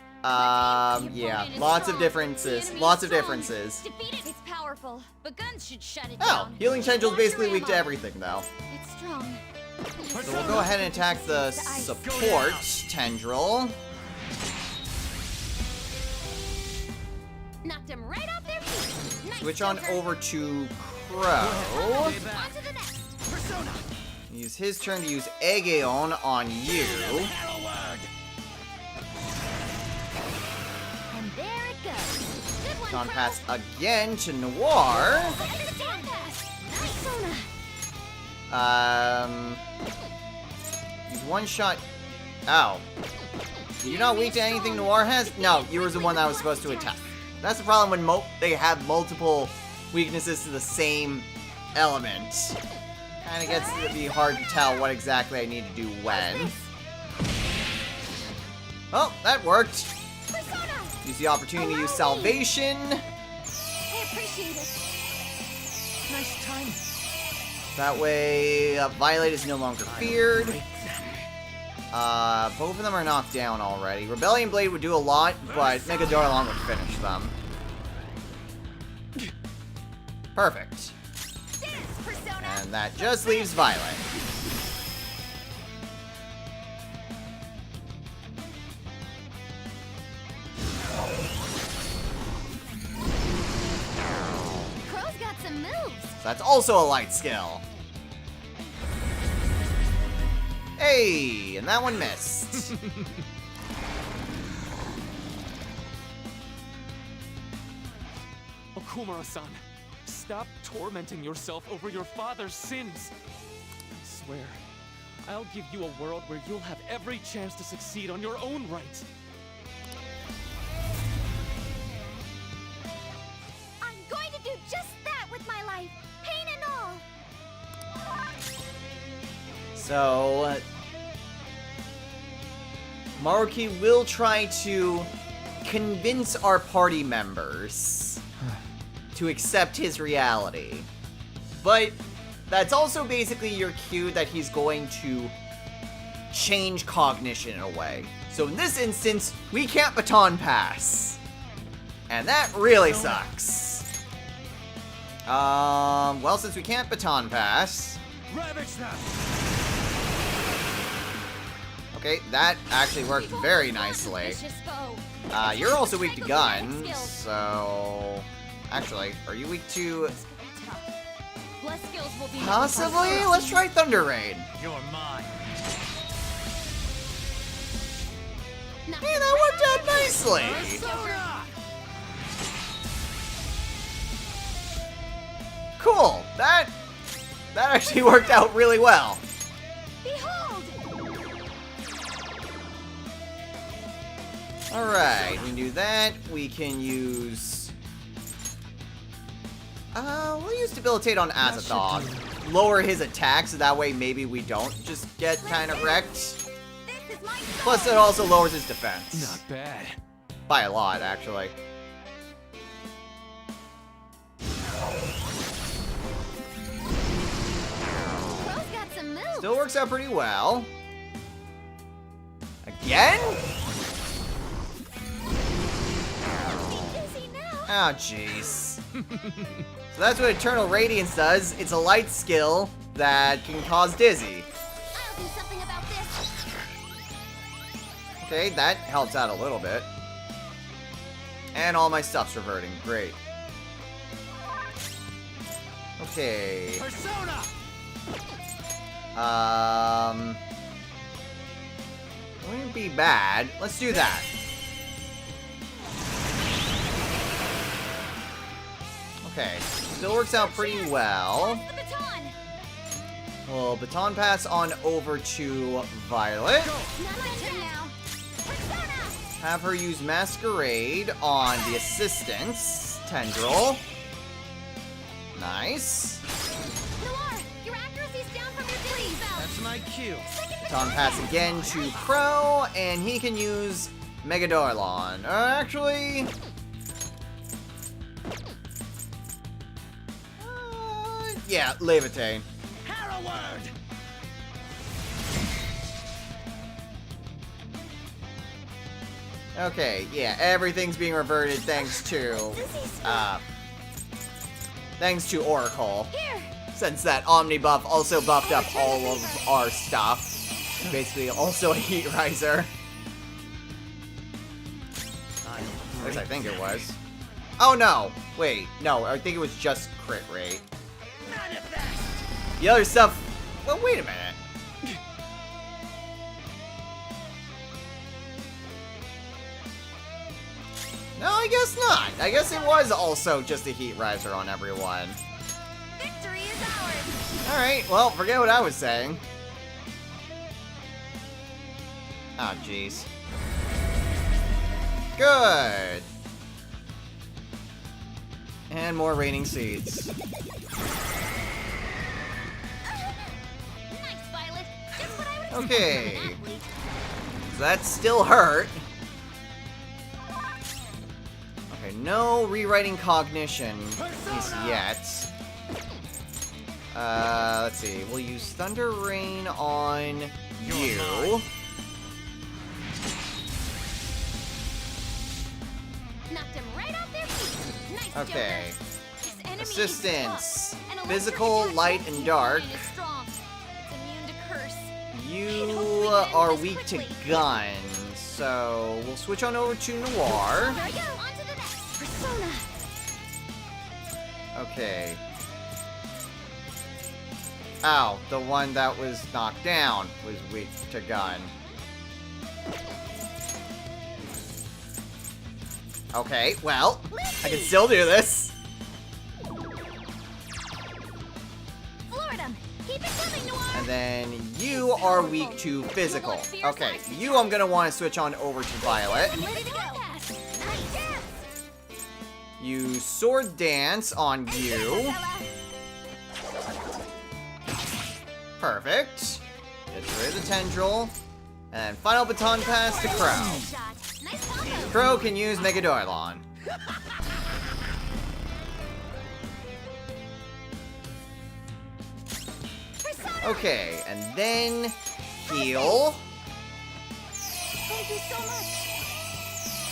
A: Yeah, lots of differences. Lots of differences.
C: Defeat it. It's powerful, but guns should shut it
A: Oh,
C: down.
A: healing tendril is
C: Launch
A: basically
C: your
A: weak to
C: ammo.
A: everything, though.
C: It's strong.
A: So we'll go ahead and attack the support tendril.
C: Knocked him right off their feet. Nice,
A: Switch on
C: Joker.
A: over to Crow.
C: On to the next.
B: Persona.
A: Use his turn to use Aegeon on you.
C: And there it goes. Good one,
A: Baton
C: Crow.
A: pass again to Noir.
C: Under the baton pass. Persona.
A: Use one shot. Ow. You're not weak to anything Noir has? No, you were the one that was supposed to attack. That's the problem when they have multiple weaknesses to the same element. Kinda gets to be hard to tell what exactly I need to do when. Oh, that worked.
C: Persona!
A: Use the opportunity to use salvation.
C: I appreciate it.
B: Nice time.
A: That way, Violet is no longer feared. Both of them are knocked down already. Rebellion Blade would do a lot, but Mega Darlon would finish them. Perfect.
C: Dance, Persona!
A: And that just leaves Violet.
C: Crow's got some moves.
A: So that's also a light skill. Hey, and that one missed.
D: Okumura-san, stop tormenting yourself over your father's sins. I swear, I'll give you a world where you'll have every chance to succeed on your own right.
C: I'm going to do just that with my life, pain and all.
A: So, Maruki will try to convince our party members to accept his reality. But that's also basically your cue that he's going to change cognition in a way. So in this instance, we can't baton pass. And that really sucks. Well, since we can't baton pass...
B: Ravage them.
A: Okay, that actually worked very nicely.
C: Vicious foe.
A: You're also weak to guns, so... Actually, are you weak to...
C: Bless skills will be
A: Possibly? Let's try Thunder Raid.
B: You're mine.
A: Hey, that worked out nicely!
B: Persona!
A: Cool! That actually worked out really well.
C: Behold!
A: Alright, we can do that. We can use... we'll use Debilitate on Azathoth. Lower his attack, so that way maybe we don't just get kind of wrecked.
C: This is my
A: Plus, it also lowers his defense.
D: Not bad.
A: By a lot, actually.
C: Crow's got some moves.
A: Still works out pretty well. Again?
C: Dizzy now.
A: Oh, jeez. So that's what Eternal Radiance does. It's a light skill that can cause dizzy.
C: I'll do something about this.
A: Okay, that helps out a little bit. And all my stuff's reverting. Great. Okay.
B: Persona!
A: Wouldn't be bad. Let's do that. Okay. Still works out pretty well.
C: The baton.
A: We'll baton pass on over to Violet.
C: Not my turn now. Persona.
A: Have her use Masquerade on the assistants. Tendril. Nice.
C: Noir, your accuracy's down from your dizzy belt.
B: That's my cue.
A: Baton pass again to Crow, and he can use Mega Darlon. Actually... yeah, Levitate.
B: Hereward!
A: Okay, yeah, everything's being reverted thanks to, thanks to Oracle.
C: Here.
A: Since that Omni buff also buffed up all of our stuff. Basically, also a Heat Riser. At least I think it was. Oh no! Wait, no, I think it was just crit rate.
B: Manifest!
A: The other stuff... well, wait a minute. No, I guess not. I guess it was also just a Heat Riser on everyone.
C: Victory is ours.
A: Alright, well, forget what I was saying. Oh, jeez. Good. And more raining seeds. Okay. So that still hurt. Okay, no rewriting cognition piece yet. Let's see. We'll use Thunder Rain on you.
C: Knocked him right off their feet. Nice,
A: Okay.
C: Joker. This enemy is
A: Assistance.
C: tough. An electric
A: Physical,
C: attack
A: light,
C: weapon
A: and dark.
C: is strong. It's immune to curse.
A: You are weak to guns, so we'll switch on over to Noir.
C: There you go. On to the next. Persona.
A: Okay. Ow, the one that was knocked down was weak to gun. Okay, well, I can still do this.
C: Florida. Keep it coming, Noir.
A: And then you are weak to physical. Okay, you I'm gonna want to switch on over to Violet.
C: I'm ready to go. Nice dance.
A: You sword dance on you. Perfect. Gets rid of the tendril. And final baton pass to Crow.
C: Nice combo.
A: Crow can use Megadoylon. Okay, and then heal.
C: Thank you so much.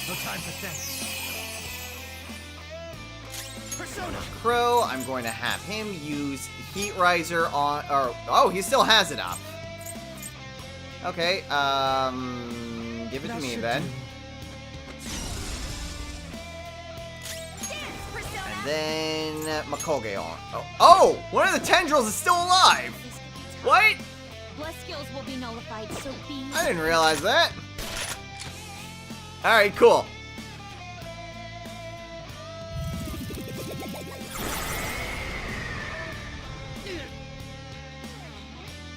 B: No time for thanks. Persona.
A: Crow, I'm going to have him use Heat Riser on, or, oh, he still has it up. Okay, give it to me then.
C: Dance, Persona.
A: And then Makoge on. Oh, one of the tendrils is still alive.
C: This could be tough.
A: What?
C: Blood skills will be nullified, so be.
A: I didn't realize that. All right, cool.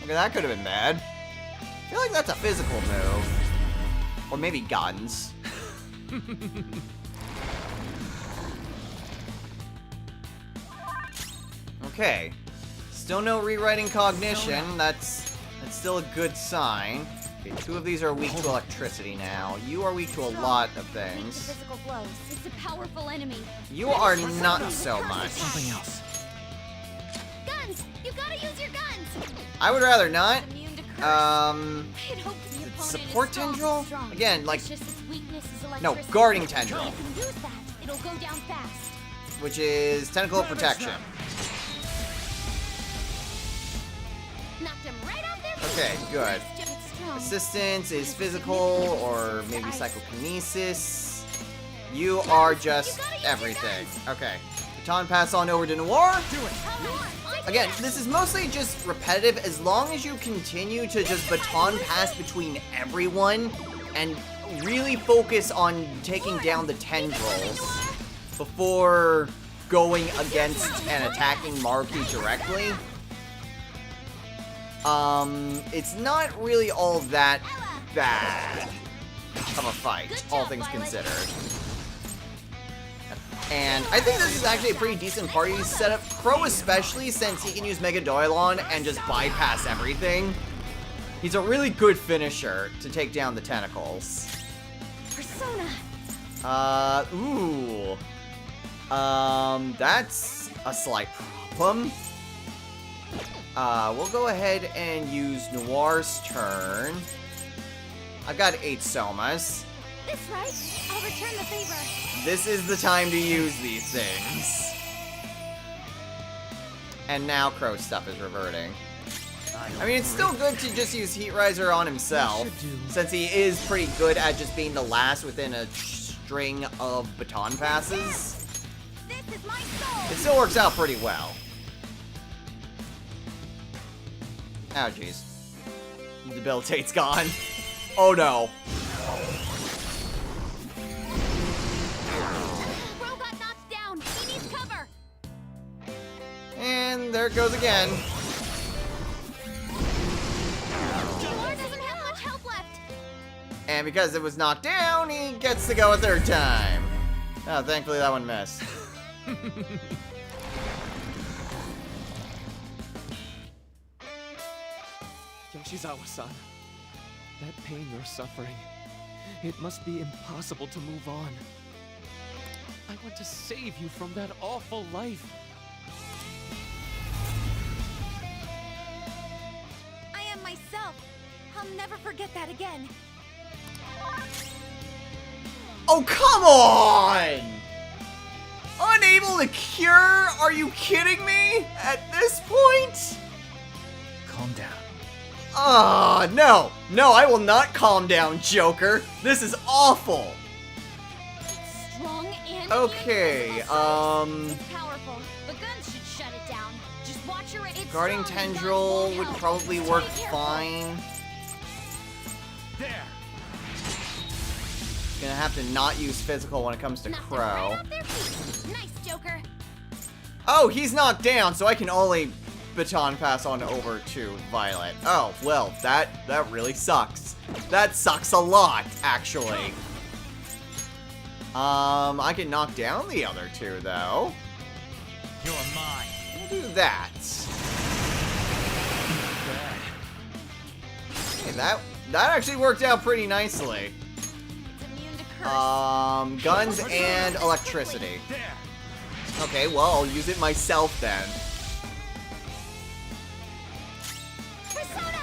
A: Okay, that could have been bad. I feel like that's a physical move. Or maybe guns. Okay. Still no rewriting cognition. That's still a good sign. Okay, two of these are weak to electricity now. You are weak to a lot of
C: Weak to
A: things.
C: physical blows. It's a powerful enemy.
A: You are not so much.
B: Something else.
C: Guns! You gotta use your guns!
A: I would rather not.
C: Immune to curse.
A: It's
C: I'd hope the opponent
A: support
C: is strong,
A: tendril?
C: strong.
A: Again, like,
C: It's just its weakness is
A: no,
C: electricity.
A: guarding tendril,
C: You can use that. It'll go down fast.
A: which is tentacle of protection.
C: Knocked him right off their feet.
A: Okay, good.
C: It's strong.
A: Assistance is physical or maybe psychokinesis. You are just everything. Okay. Baton pass on over to Noir. Again, this is mostly just repetitive as long as you continue to just baton pass between everyone and really focus on taking down the tendrils before going against and attacking Maruki directly. It's not really all that bad of a fight, all things considered. And I think this is actually a pretty decent party setup. Crow especially, since he can use Megadoylon and just bypass everything. He's a really good finisher to take down the tentacles.
C: Persona.
A: That's a slight problem. We'll go ahead and use Noir's turn. I've got 8 Somas.
C: This right? I'll return the favor.
A: This is the time to use these things. And now Crow's stuff is reverting. I mean, it's still good to just use Heat Riser on himself, since he is pretty good at just being the last within a string of baton passes.
C: This is my soul.
A: It still works out pretty well. Oh, jeez. Debilitate's gone. Oh, no.
C: Bro got knocked down. He needs cover.
A: And there it goes again.
C: Noir doesn't have much health left.
A: And because it was knocked down, he gets to go a third time. Oh, thankfully that one missed.
D: Yoshizawa-san, That pain you're suffering, it must be impossible to move on. I want to save you from that awful life.
C: I am myself. I'll never forget that again.
A: Oh, come on! Unable to cure? Are you kidding me? At this point?
B: Calm down.
A: Ah, no. No, I will not calm down, Joker. This is awful.
C: It's strong and
A: Okay,
C: It's powerful. The guns should shut it down. Just watch your... It's
A: Guarding
C: strong and guns
A: Tendril
C: won't
A: would
C: help.
A: probably
C: Stay
A: work
C: careful.
A: fine.
B: There.
A: Gonna have to not use physical when it comes to
C: Knocked them
A: Crow.
C: right off their feet. Nice, Joker.
A: Oh, he's knocked down, so I can only baton pass on over to Violet. Oh, well, that really sucks. That sucks a lot, actually. I can knock down the other two, though.
B: You're mine.
A: We'll do that. Hey, that actually worked out pretty nicely.
C: It's immune to curse.
A: Guns and electricity.
B: There.
A: Okay, well, I'll use it myself then.
C: Persona!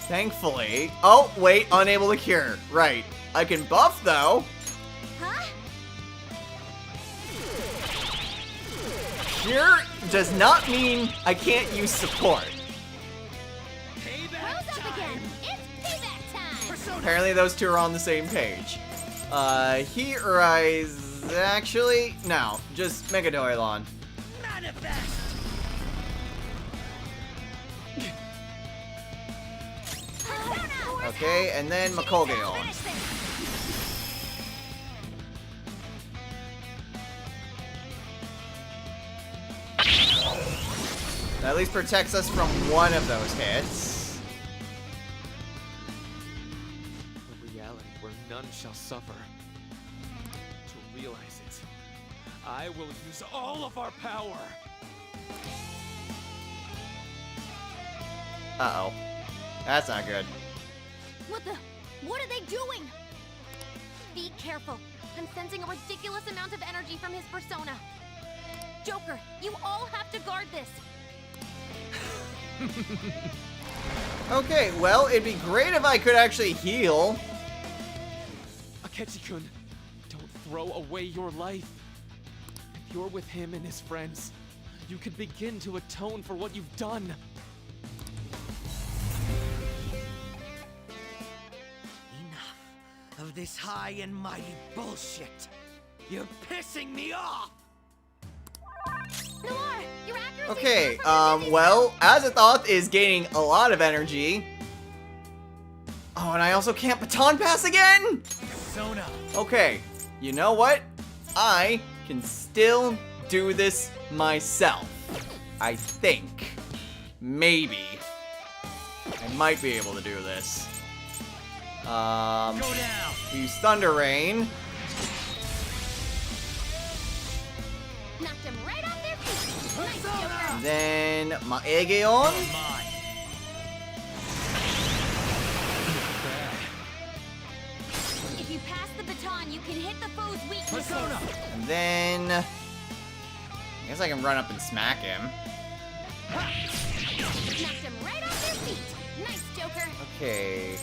A: Thankfully. Oh, wait, unable to cure. Right. I can buff, though.
C: Huh?
A: Cure does not mean I can't use support.
B: Payback
C: Rose up
B: time.
C: again. It's payback time.
B: Persona.
A: Apparently those two are on the same page. He rise... Actually, no. Just Megadoylon.
B: Manifest.
C: Persona!
A: Okay, and then Makogeon.
C: Finish this.
A: That at least protects us from one of those hits.
D: A reality where none shall suffer. To realize it, I will use all of our power.
A: Uh-oh. That's not good.
C: What are they doing? Be careful. I'm sensing a ridiculous amount of energy from his persona. Joker, you all have to guard this.
A: Okay, well, it'd be great if I could actually heal.
D: Akechi-kun, don't throw away your life. If you're with him and his friends, you could begin to atone for what you've done.
B: Enough of this high and mighty bullshit. You're pissing me off.
C: Noir, your accuracy
A: Okay,
C: is from the busy
A: well, Azathoth is gaining a lot of energy. Oh, and I also can't baton pass again?
B: Persona.
A: Okay, you know what? I can still do this myself. I think. Maybe. I might be able to do this.
B: Go down.
A: Use Thunder Rain.
C: Knocked them right off their feet. Nice, Joker.
A: Then Maegeon.
B: You're mine.
C: If you pass the baton, you can hit the foe's weaknesses.
B: Persona.
A: And then... I guess I can run up and smack him.
C: Knocked them right off their feet. Nice, Joker.
A: Okay.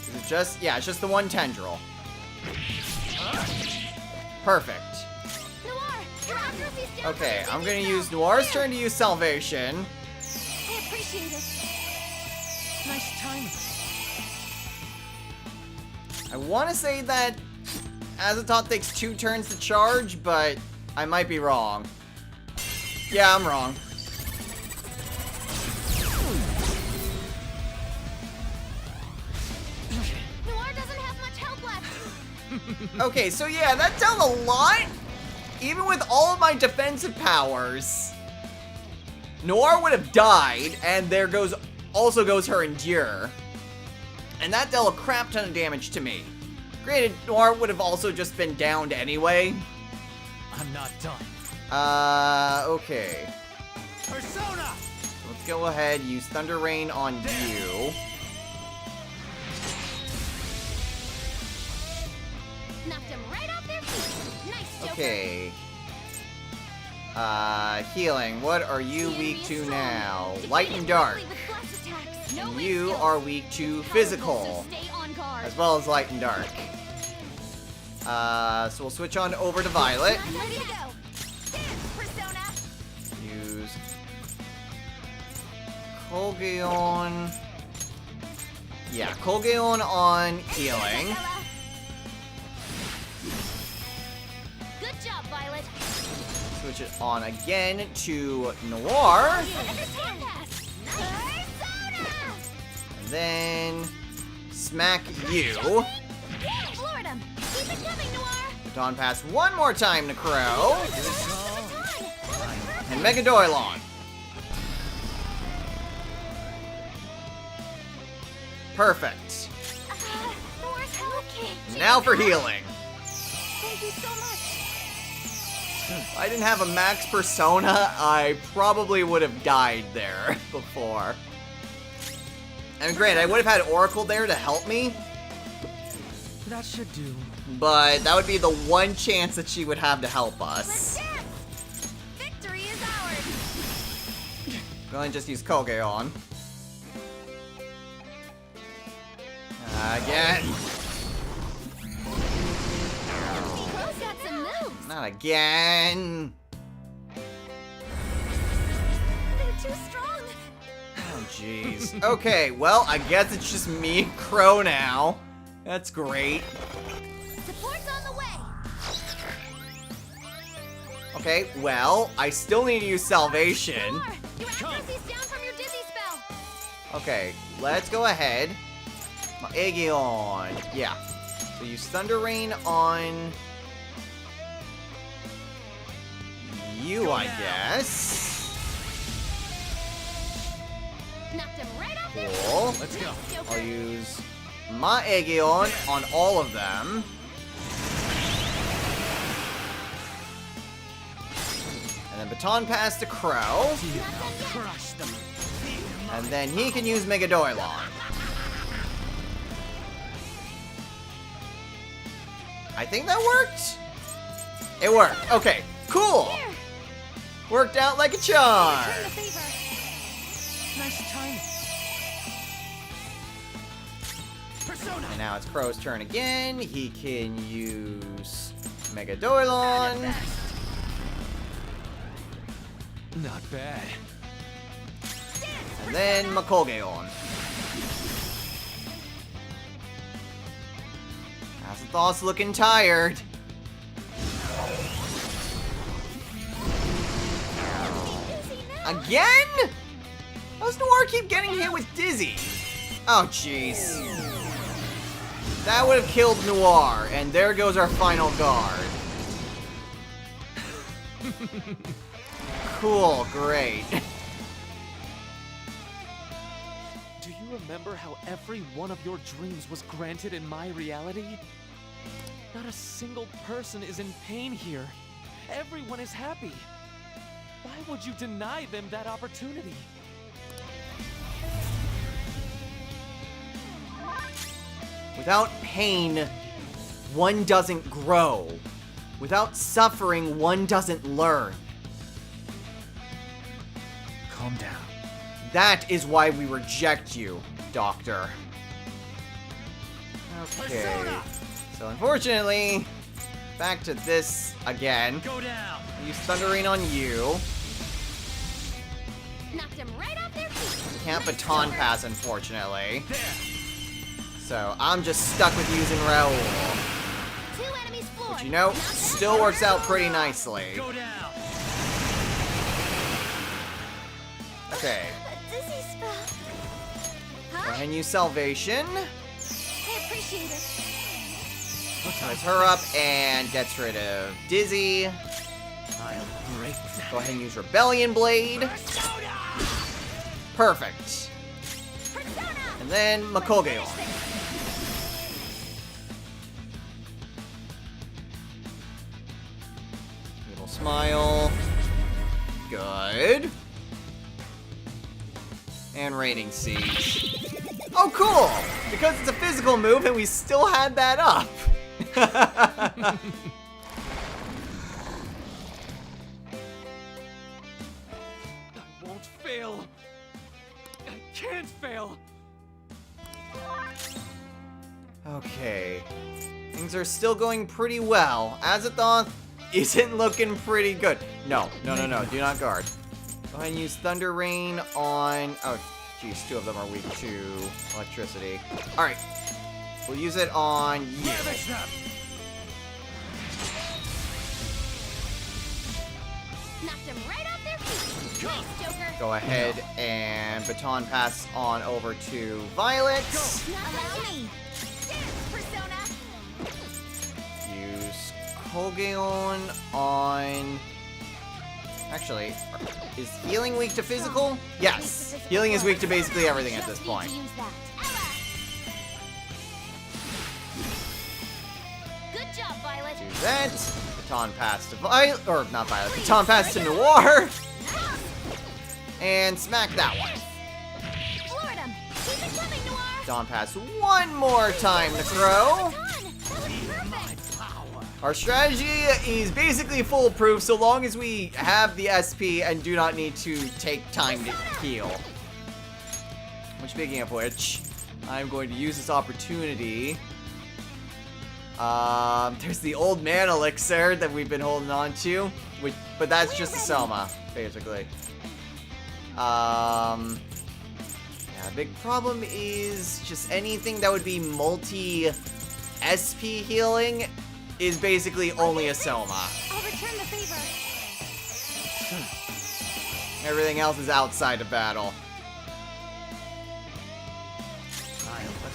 A: Is it just... Yeah, it's just the one tendril. Perfect.
C: Noir, your accuracy's down.
A: Okay,
C: for
A: I'm gonna
C: busy
A: use
C: spell.
A: Noir's
C: Here,
A: turn to use Salvation.
C: I appreciate it.
B: Nice timing.
A: I want to say that Azathoth takes 2 turns to charge, but I might be wrong. Yeah, I'm wrong.
C: Noir doesn't have much health left.
A: Okay, so yeah, that dealt a lot. Even with all of my defensive powers, Noir would have died, and there also goes her Endure. And that dealt a crap ton of damage to me. Granted, Noir would have also just been downed anyway.
B: I'm not done.
A: Okay.
B: Persona.
A: Let's go ahead, use Thunder Rain on you. Okay. Healing. What are you weak to now? Light and dark. And you are weak to physical, as well as light and dark. So we'll switch on over to Violet.
C: Ready to go. Dance, Persona.
A: Use Colgaon. Yeah, Colgaon on healing.
C: Good job, Violet.
A: Switch it on again to Noir. And then smack you.
C: Floored him. Keep it coming, Noir.
A: Baton pass one more time to Crow. And Mega Doylon. Perfect.
C: Noir's okay.
A: Now for healing.
C: Thank you so much.
A: If I didn't have a max persona, I probably would have died there before. And granted, I would have had Oracle there to help me,
B: That should do.
A: but that would be the one chance that she would have to help
C: Let's
A: us.
C: dance. Victory is ours.
A: Go ahead and just use Colgaon. Again.
C: Crow's got some moves.
A: Not again.
C: They're too strong.
A: Oh, jeez. Okay, well, I guess it's just me and Crow now. That's great.
C: Support's on the way.
A: Okay, well, I still need to use Salvation.
C: Noir, your accuracy's down from your dizzy spell.
A: Okay, let's go ahead. My Aegeon. Yeah. So use Thunder Rain on you, I guess.
C: Knocked him right off their
A: Cool.
B: Let's go.
C: Joker.
A: I'll use my Aegeon on all of them. And then Baton Pass to Crow.
B: Crush them.
A: And then he can use Mega Doylon. I think that worked. It worked. Okay, cool.
C: Here,
A: Worked out like a charm.
C: return the favor.
B: Nice timing. Persona.
A: And now it's Crow's turn again. He can use Mega Doylon.
D: Not bad.
A: And then Makolgaon. Azathoth's looking tired.
C: Dizzy now.
A: Again? How does Noir keep getting hit with Dizzy? Oh, jeez. That would have killed Noir, and there goes our final guard. Cool, great.
D: Do you remember how every one of your dreams was granted in my reality? Not a single person is in pain here. Everyone is happy. Why would you deny them that opportunity?
A: Without pain, one doesn't grow. Without suffering, one doesn't learn.
B: Calm down.
A: That is why we reject you, Doctor. Okay.
B: Persona.
A: So unfortunately, back to this again.
B: Go down.
A: Use Thundering on you.
C: Knocked him right off their feet.
A: Can't baton pass, unfortunately.
B: There.
A: So I'm just stuck with using Raoul.
C: 2 enemies floored.
A: But you know, still works out pretty nicely.
B: Go down.
A: Okay.
C: A dizzy spell.
A: Go
C: Huh?
A: ahead and use Salvation.
C: I appreciate it.
A: Ties her up and gets rid of Dizzy.
B: I'll break that.
A: Go ahead and use Rebellion Blade.
B: Persona.
A: Perfect.
C: Persona.
A: And then Makolgaon. Little smile. Good. And Rating Siege. Oh, cool! Because it's a physical move and we still had that up.
D: can't fail.
A: Okay. Things are still going pretty well. Azathoth isn't looking pretty good. No. Do not guard. Go ahead and use Thunder Rain on... Oh, geez. 2 of them are weak to electricity. Alright. We'll use it on you.
C: Knocked him right off their feet. Nice, Joker.
A: Go ahead and baton pass on over to Violet.
C: Allow me. Dance, Persona.
A: Use Kogeon on... Actually, is healing weak to physical? Yes. Healing is weak to basically everything at this point.
C: Use that. Good job, Violet.
A: Do that. Baton pass to Violet, or not Violet, baton pass to Noir. And smack that one.
C: Floored him. Keep it coming, Noir.
A: Baton pass one more time to Crow.
C: That was perfect.
A: Our strategy is basically foolproof so long as we have the SP and do not need to take time to heal. Which, speaking of which, I'm going to use this opportunity. There's the old man elixir that we've been holding on to, but that's just a Soma, basically. Yeah, big problem is just anything that would be multi-SP healing is basically only a Soma.
C: I'll return the favor.
A: Everything else is outside of battle.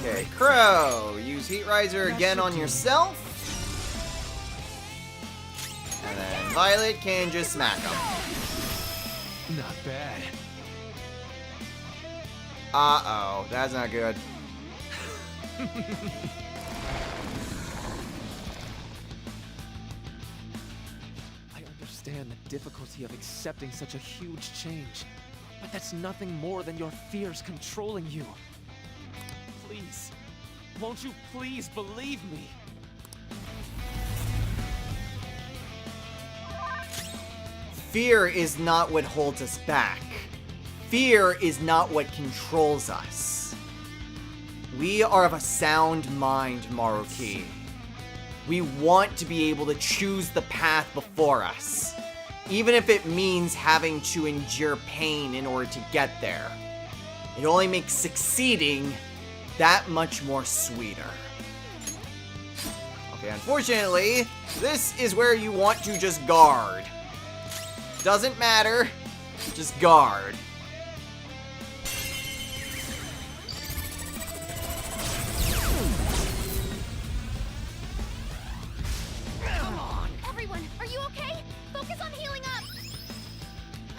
A: Okay, Crow, use Heat Riser again on yourself. And then Violet can just smack him.
D: Not bad.
A: Uh-oh, that's not good.
D: I understand the difficulty of accepting such a huge change, but that's nothing more than your fears controlling you. Please, won't you please believe me?
A: Fear is not what holds us back. Fear is not what controls us. We are of a sound mind, Maruki. We want to be able to choose the path before us, even if it means having to endure pain in order to get there. It only makes succeeding that much more sweeter. Okay, unfortunately, this is where you want to just guard. Doesn't matter, just guard.
C: Everyone, are you okay? Focus on healing up.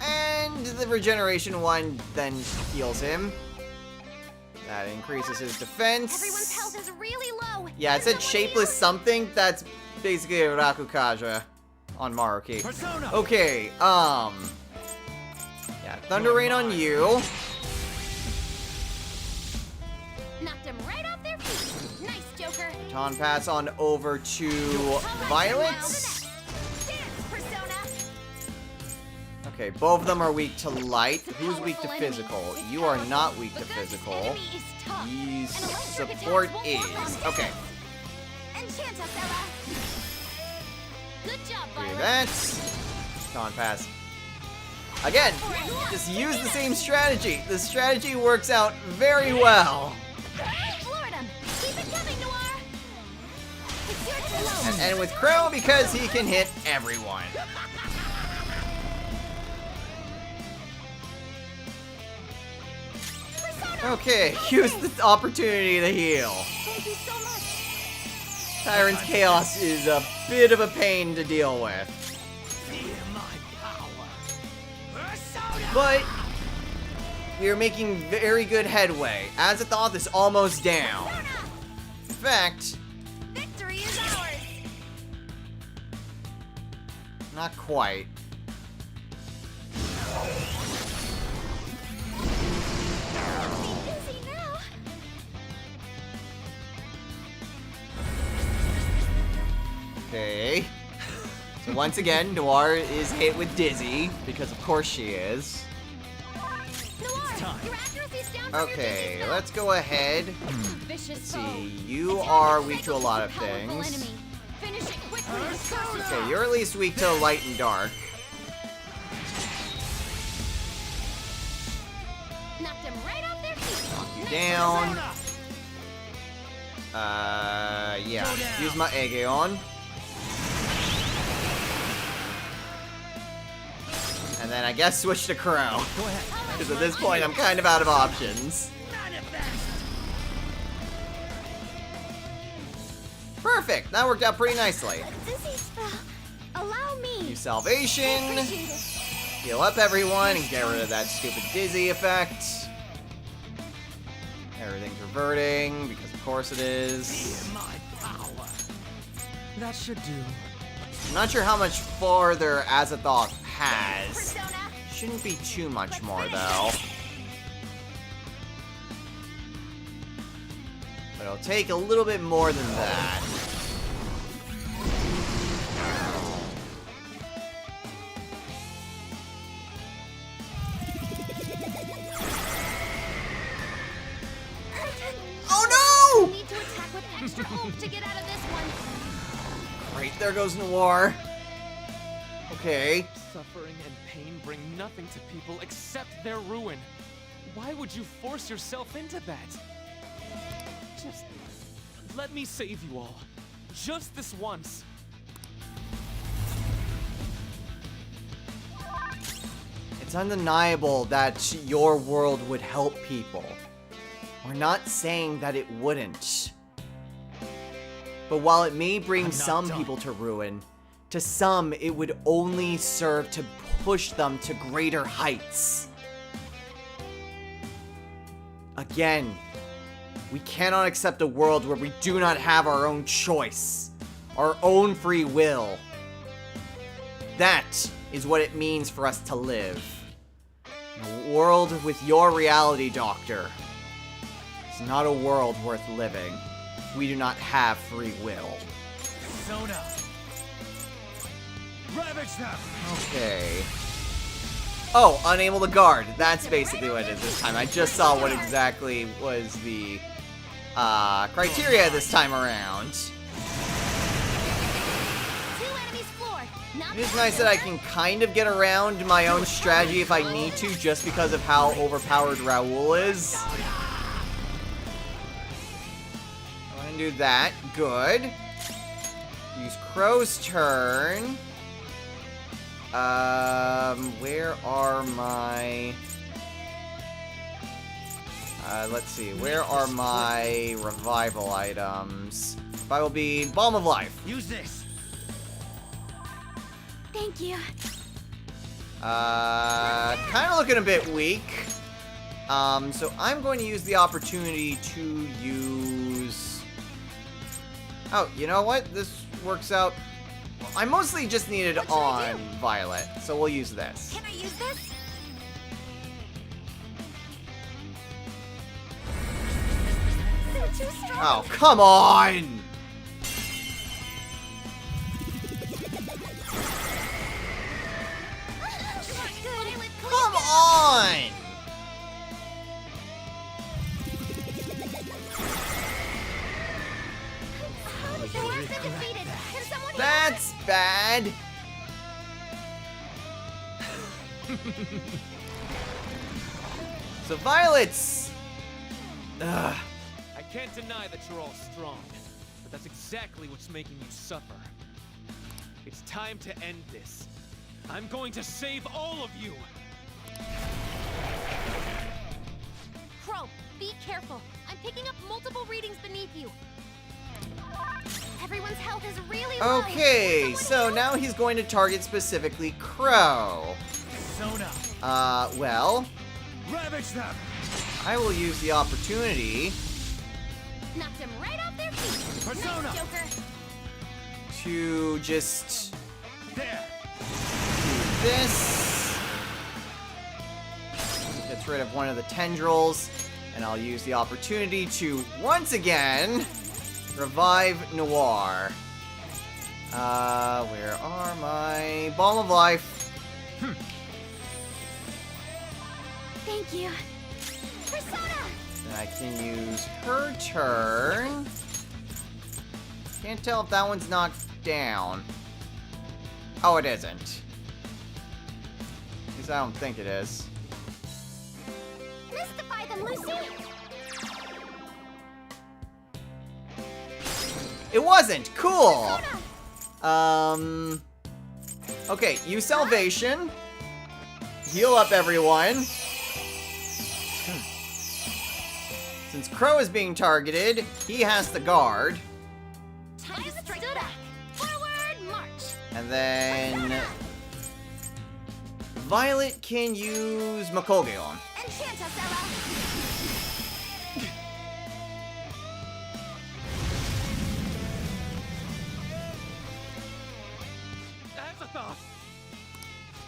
A: And the regeneration one then heals him. That increases his defense.
C: Everyone's health is really low.
A: Yeah, it said shapeless something. That's basically a Rakukaja on Maruki.
B: Persona.
A: Okay, yeah, Thunder Rain on you.
C: Knocked him right off their feet. Nice, Joker.
A: Baton pass on over to Violet.
C: Dance, Persona.
A: Okay, both of them are weak to light.
C: It's a
A: Who's weak to
C: powerful enemy.
A: physical?
C: It's
A: You are
C: powerful.
A: not weak to
C: But this
A: physical.
C: enemy is tough.
A: His
C: And electric
A: support
C: attacks
A: is.
C: won't work on
A: Okay,
C: Enchant us, Ella. Good job,
A: do
C: Violet.
A: that. Baton pass. Again, just use the same strategy. The strategy works out very well.
C: Floored him. Keep it coming, Noir. It's your turn.
A: And end with Crow because he can hit everyone.
C: Persona.
A: Okay, use the opportunity to heal.
C: Thank you so much.
A: Tyrant's Chaos is a bit of a pain to deal with.
B: Feel my power. Persona.
A: But we are making very good headway. Azathoth is almost down. In fact,
C: Victory is ours.
A: not quite.
C: Busy now.
A: Okay. So once again, Noir is hit with Dizzy, because of course she is.
C: Noir,
B: time.
C: Your accuracy's down from your
A: Okay,
C: digits now.
A: let's go ahead.
C: Vicious
A: Let's
C: foe.
A: see. You
C: Attack
A: are
C: and
A: weak to a
C: cycle
A: lot
C: is
A: of
C: a powerful
A: things.
C: enemy. Finish it quickly.
B: Persona!
A: Okay, you're at least weak to light and dark.
C: Knocked him right off their feet. Next
A: Down.
B: Persona!
A: Yeah.
B: Go down.
A: Use my Aegeon. And then I guess switch to Crow.
B: Go ahead.
A: Because at this point I'm kind of out of options.
B: Manifest!
A: Perfect! That worked out pretty nicely.
C: Dizzy spell. Allow me.
A: Use Salvation.
C: Appreciate it.
A: Heal up everyone and get rid of that stupid dizzy effect. Everything's reverting, because of course it is.
B: Hear my power. That should do.
A: I'm not sure how much farther Azathoth has.
C: Persona.
A: Shouldn't be too much more though. But it'll take a little bit more than that. Oh no!
C: Need to attack with extra oomph to get out of this one.
A: Great, there goes Noir. Okay.
D: Suffering and pain bring nothing to people except their ruin. Why would you force yourself into that? Just let me save you all. Just this once.
A: It's undeniable that your world would help people. We're not saying that it wouldn't. But while it may bring
B: I'm not
A: some
B: done.
A: people to ruin, to some it would only serve to push them to greater heights. Again, we cannot accept a world where we do not have our own choice, our own free will. That is what it means for us to live. In a world with your reality, Doctor. It's not a world worth living. We do not have free will.
B: Persona! Ravage them!
A: Okay. Oh, unable to guard. That's basically what it is this time. I just saw what exactly was the criteria this time around.
C: 2 enemies floored. Not
A: It is
C: bad,
A: nice that I
C: Joker.
A: can kind of get around my own strategy if I need to, just because of how overpowered Raoul is. Go ahead and do that. Good. Use Crow's turn. Where are my... let's see. Where are my revival items? Revival be Balm of Life.
B: Use this!
C: Thank you.
A: Kind of looking a bit weak. So I'm going to use the opportunity to use... Oh, you know what? This works out... I mostly just need it
C: What should I
A: on
C: do?
A: Violet, so we'll use this.
C: Can I use this? They're too strong.
A: Oh, come on!
C: Good.
A: Come on!
C: They have been defeated. Can someone heal
A: That's bad. So Violet's... Ugh.
D: I can't deny that you're all strong, but that's exactly what's making you suffer. It's time to end this. I'm going to save all of you!
C: Crow, be careful. I'm picking up multiple readings beneath you. Everyone's health is really low.
A: Okay,
C: Can
A: so
C: someone
A: now he's going to target specifically Crow.
B: Persona!
A: Well,
B: Ravage them!
A: I will use the opportunity
C: heal? Knocked him right off their feet.
B: Persona!
C: Nice, Joker.
A: to just
B: There!
A: do this. Gets rid of one of the tendrils, and I'll use the opportunity to once again revive Noir. Where are my Balm of Life?
C: Thank you. Persona!
A: Then I can use her turn. Can't tell if that one's knocked down. Oh, it isn't. At least I don't think it is.
C: Mystify them, Lucy!
A: It wasn't! Cool!
C: Persona!
A: Okay, use Salvation. Heal up everyone. Since Crow is being targeted, he has the guard.
C: Time to strike back! Forward march!
A: And then Violet can use Makogeon.
C: Enchant us, Ella!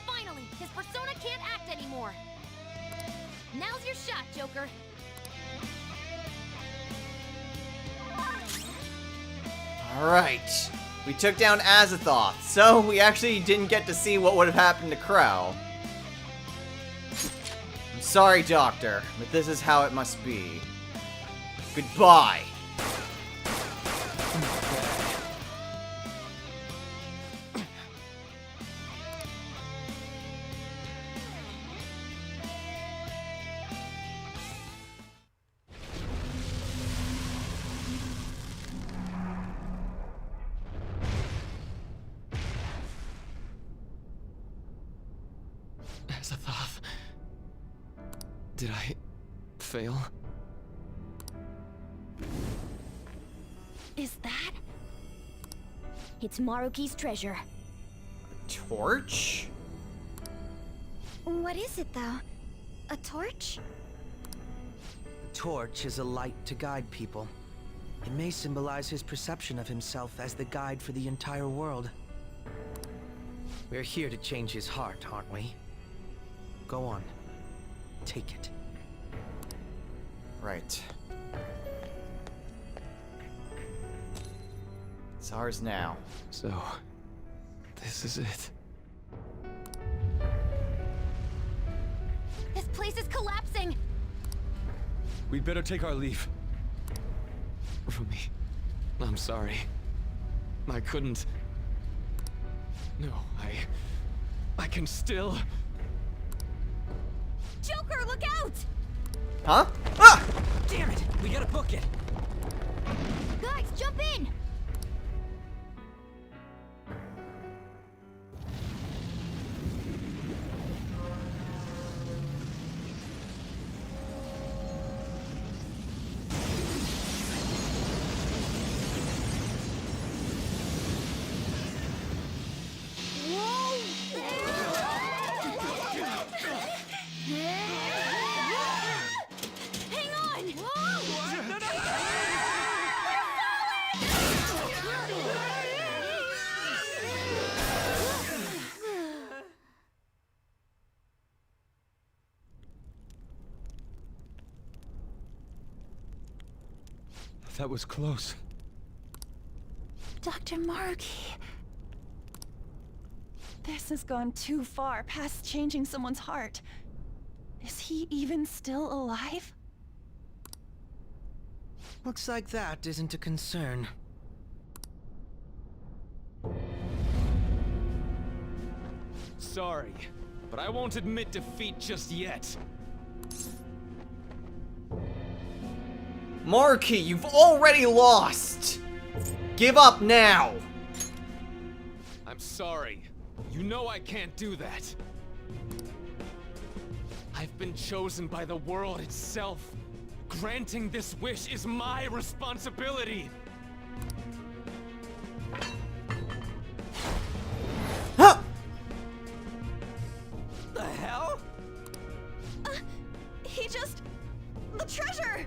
C: Finally, his persona can't act anymore. Now's your shot, Joker.
A: Alright. We took down Azathoth, so we actually didn't get to see what would have happened to Crow. I'm sorry, Doctor, but this is how it must be. Goodbye.
D: Azathoth. Did I fail?
C: Is that? It's Maruki's treasure.
A: Torch?
C: What is it, though? A torch?
B: Torch is a light to guide people. It may symbolize his perception of himself as the guide for the entire world. We're here to change his heart, aren't we? Go on. Take it.
A: Right. It's ours now.
D: So, this is it.
C: This place is collapsing!
E: We'd better take our leave.
D: Rumi, I'm sorry. I couldn't. No, I can still.
C: Joker, look out!
A: Huh? Ah!
B: Damn it! We gotta book it!
C: Guys, jump in! Hang on!
E: That was close.
F: Dr. Maruki. This has gone too far past changing someone's heart. Is he even still alive?
B: Looks like that isn't a concern.
D: Sorry, but I won't admit defeat just yet.
A: Maruki, you've already lost! Give up now!
D: I'm sorry. You know I can't do that. I've been chosen by the world itself. Granting this wish is my responsibility.
A: Huh!
B: The hell?
F: He just... the treasure!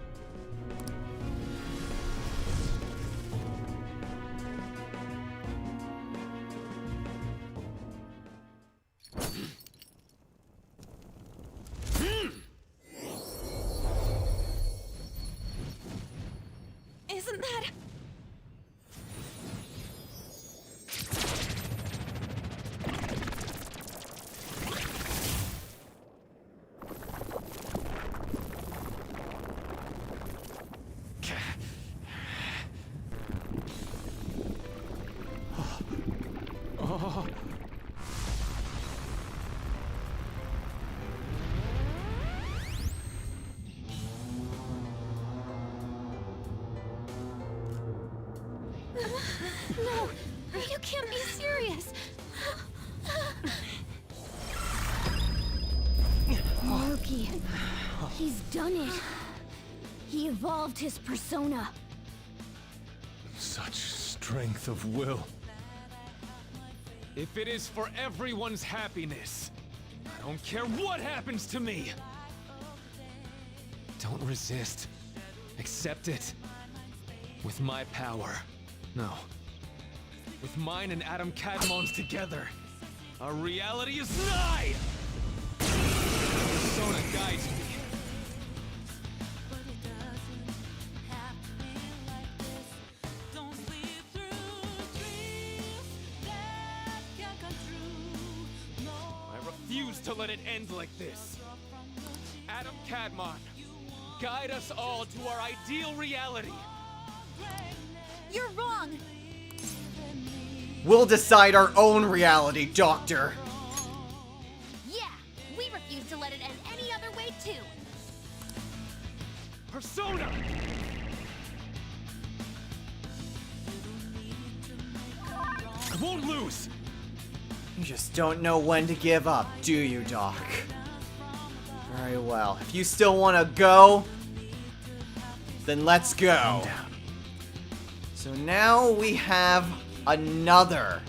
F: Isn't that...
C: No, you can't be serious. Maruki, he's done it. He evolved his persona.
E: Such strength of will.
D: If it is for everyone's happiness, I don't care what happens to me! Don't resist. Accept it. With my power. No. With mine and Adam Cadmon's together, our reality is nigh! Persona guides me. I refuse to let it end like this. Adam Cadmon, guide us all to our ideal reality.
C: You're wrong.
A: We'll decide our own reality, Doctor.
C: Yeah, we refuse to let it end any other way too.
D: Persona! I won't lose!
A: You just don't know when to give up, do you, Doc? Very well. If you still want to go, then let's go. So now we have another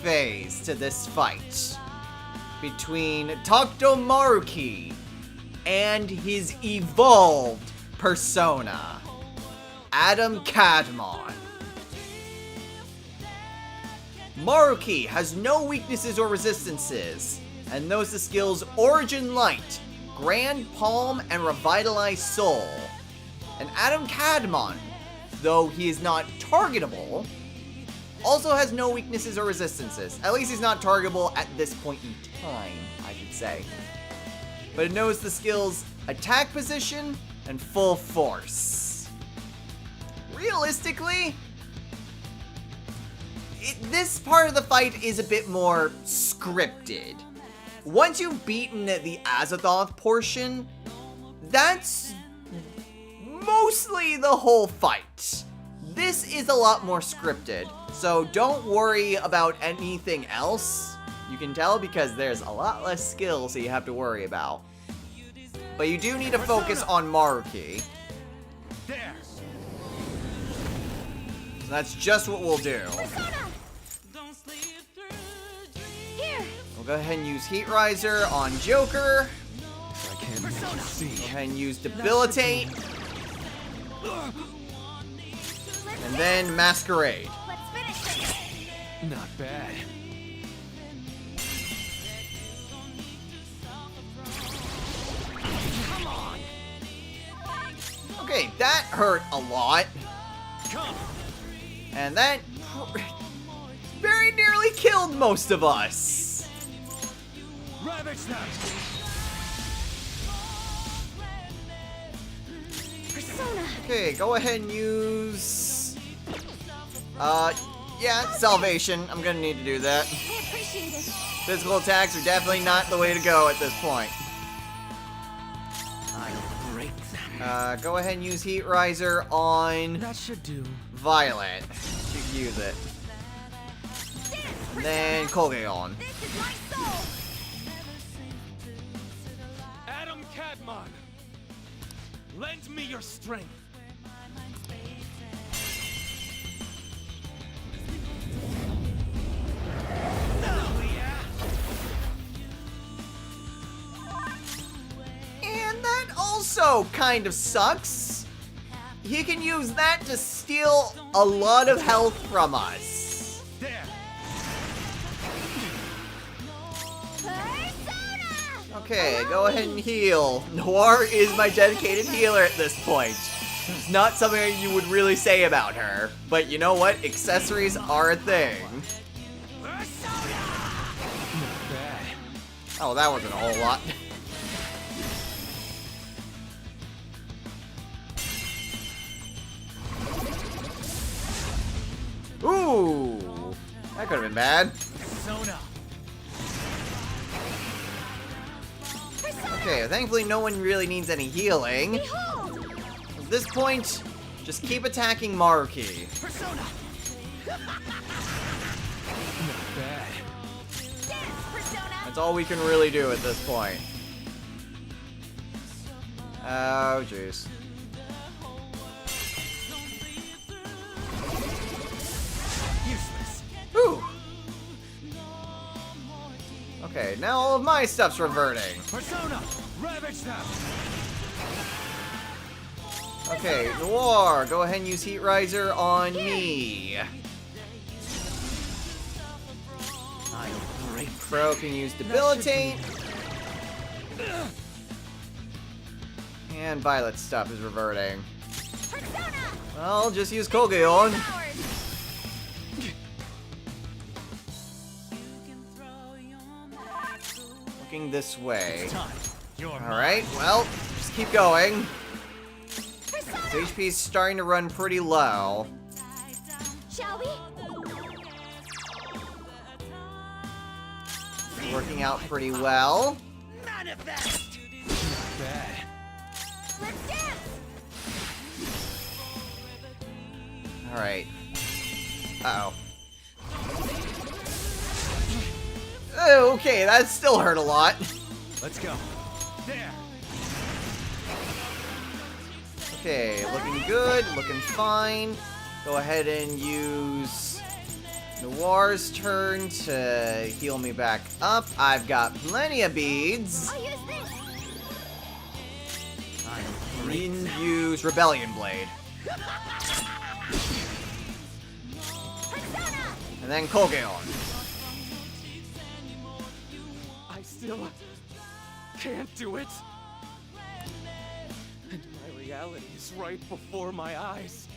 A: phase to this fight between Takuto Maruki and his evolved persona, Adam Cadmon. Maruki has no weaknesses or resistances, and knows the skills Origin Light, Grand Palm, and Revitalize Soul. And Adam Cadmon, though he is not targetable, also has no weaknesses or resistances. At least he's not targetable at this point in time, I should say. But it knows the skills Attack Position and Full Force. Realistically, this part of the fight is a bit more scripted. Once you've beaten the Azathoth portion, that's mostly the whole fight. This is a lot more scripted, so don't worry about anything else. You can tell because there's a lot less skills that you have to worry about. But you do need to focus on Maruki.
D: There!
A: So that's just what we'll do.
C: Here.
A: We'll go ahead and use Heat Riser on Joker.
D: I can't make you see.
A: Go ahead and use Debilitate. And then Masquerade.
C: Let's finish this.
D: Not bad.
C: Come on.
A: Okay, that hurt a lot.
D: Come!
A: And that very nearly killed most of us.
D: Ravage them!
C: Persona.
A: Okay, go ahead and use... yeah, Salvation. I'm gonna need to do that.
C: I appreciate it.
A: Physical attacks are definitely not the way to go at this point.
B: I'll break them.
A: Go ahead and use Heat Riser on
B: That should do.
A: Violet. She can use it. And then Colgaon.
C: This is my soul.
D: Adam Cadmon! Lend me your strength!
A: And that also kind of sucks. He can use that to steal a lot of health from us.
D: There!
C: Persona.
A: Okay, go ahead and heal. Noir is my dedicated healer at this point. It's not something you would really say about her. But you know what? Accessories are a thing.
D: Not bad.
A: Oh, that wasn't a whole lot. Ooh, that could have been bad.
D: Persona!
A: Okay, thankfully no one really needs any healing.
C: Behold.
A: At this point, just keep attacking Maruki.
B: Persona!
D: Not bad.
C: Dance, Persona!
A: That's all we can really do at this point. Oh, jeez.
B: Useless.
A: Whew. Okay, now all of my stuff's reverting.
B: Persona, ravage them.
A: Okay, Noir, go ahead and use Heat Riser on me.
B: I'll break.
A: Crow can use Debilitate. And Violet's stuff is reverting.
C: Persona!
A: Well, just use Kogeon.
C: Powers!
A: Looking this way.
B: Time. You're
A: Alright, well, just keep going.
C: Persona!
A: His HP is starting to run pretty low.
C: Shall we?
A: Working out pretty well.
B: manifest.
D: Not bad.
C: Let's dance!
A: Alright. Uh-oh. Oh, okay, that still hurt a lot.
B: Let's go. There.
A: Okay, looking good, looking fine. Go ahead and use Noir's turn to heal me back up. I've got plenty of beads.
C: I'll use this!
A: And use Rebellion Blade.
C: Persona!
A: And then Kogeon.
D: I still can't do it. And my reality is right before my eyes.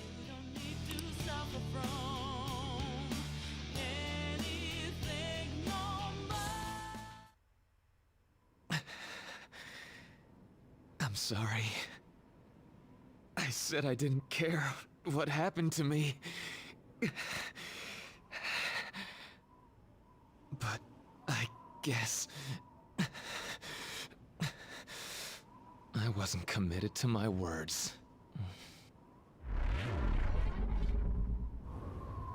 D: I'm sorry. I said I didn't care what happened to me. But I guess I wasn't committed to my words.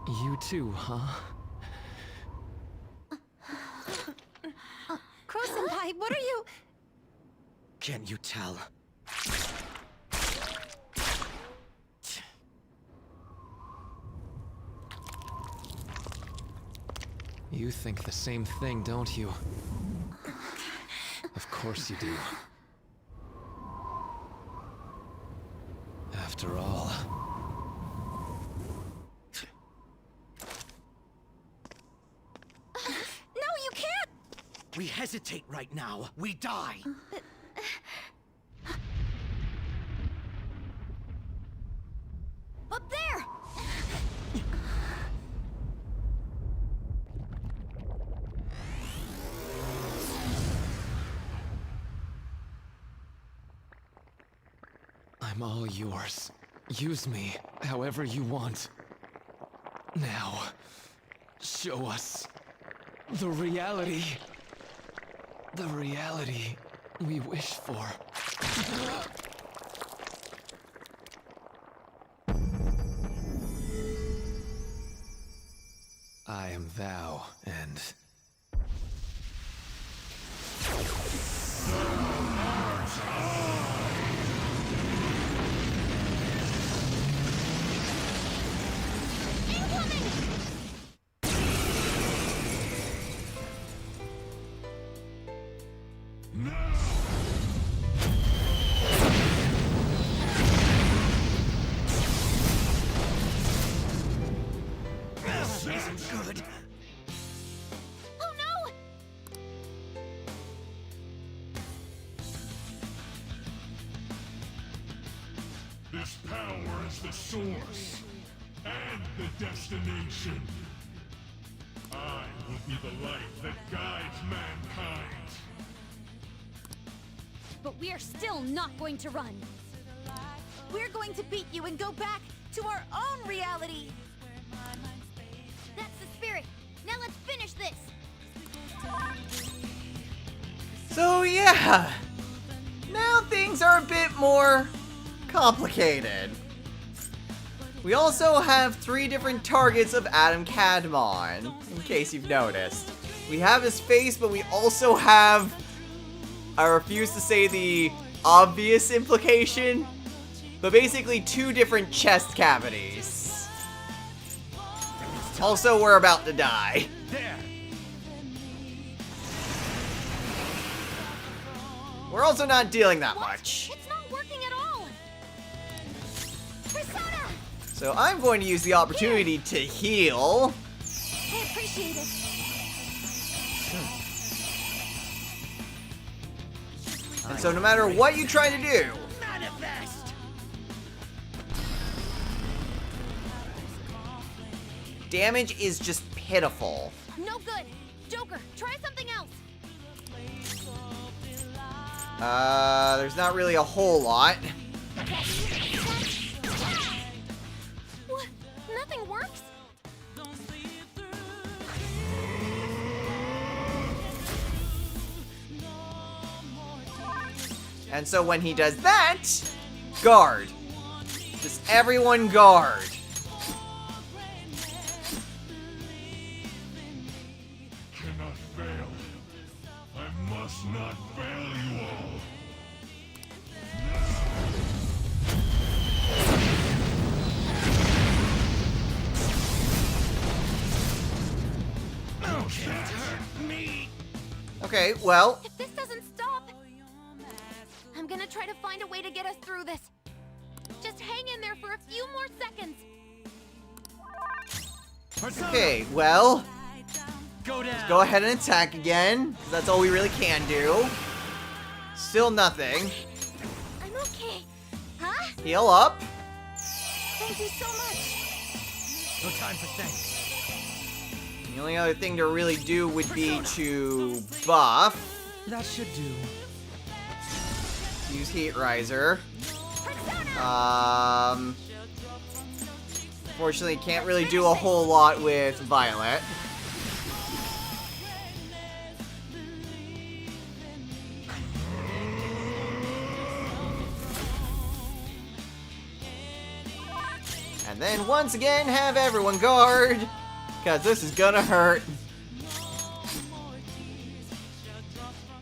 D: You too, huh?
F: Crow-senpai, what are you...
B: Can you tell?
D: You think the same thing, don't you? Of course you do. After all...
F: No, you can't!
B: We hesitate right now. We die.
C: Up there!
D: I'm all yours. Use me however you want. Now, show us the reality. The reality we wish for. I am thou, and...
B: This isn't good.
C: Oh no!
E: This power is the source and the destination. I will be the light that guides mankind.
C: But we're still not going to run. We're going to beat you and go back to our own reality. That's the spirit. Now let's finish this.
A: So yeah, now things are a bit more complicated. We also have 3 different targets of Adam Cadmon, in case you've noticed. We have his face, but we also have, I refuse to say the obvious implication, but basically 2 different chest cavities. Also, we're about to die.
B: There.
A: We're also not dealing that
C: What?
A: much.
C: It's not working at all. Persona!
A: So I'm going to use the opportunity to heal.
C: I appreciate it.
A: And so no matter what you try to do,
B: Manifest.
A: damage is just pitiful.
C: No good. Joker, try something else.
A: There's not really a whole lot.
C: What? Nothing works?
A: And so when he does that, guard. Just everyone guard.
E: Cannot fail. I must not fail you all.
A: Okay, well,
C: If this doesn't stop, I'm gonna try to find a way to get us through this. Just hang in there for a few more seconds.
A: okay, well,
B: Go down.
A: go ahead and attack again, 'cause that's all we really can do. Still nothing.
C: I'm okay. Huh?
A: Heal up.
C: Thank you so much.
B: No time for thanks.
A: The only other thing to really do would be to buff.
B: That should do.
A: Use Heat Riser.
C: Persona!
A: Fortunately, can't really do a whole lot with Violet. And then once again, have everyone guard, because this is gonna hurt.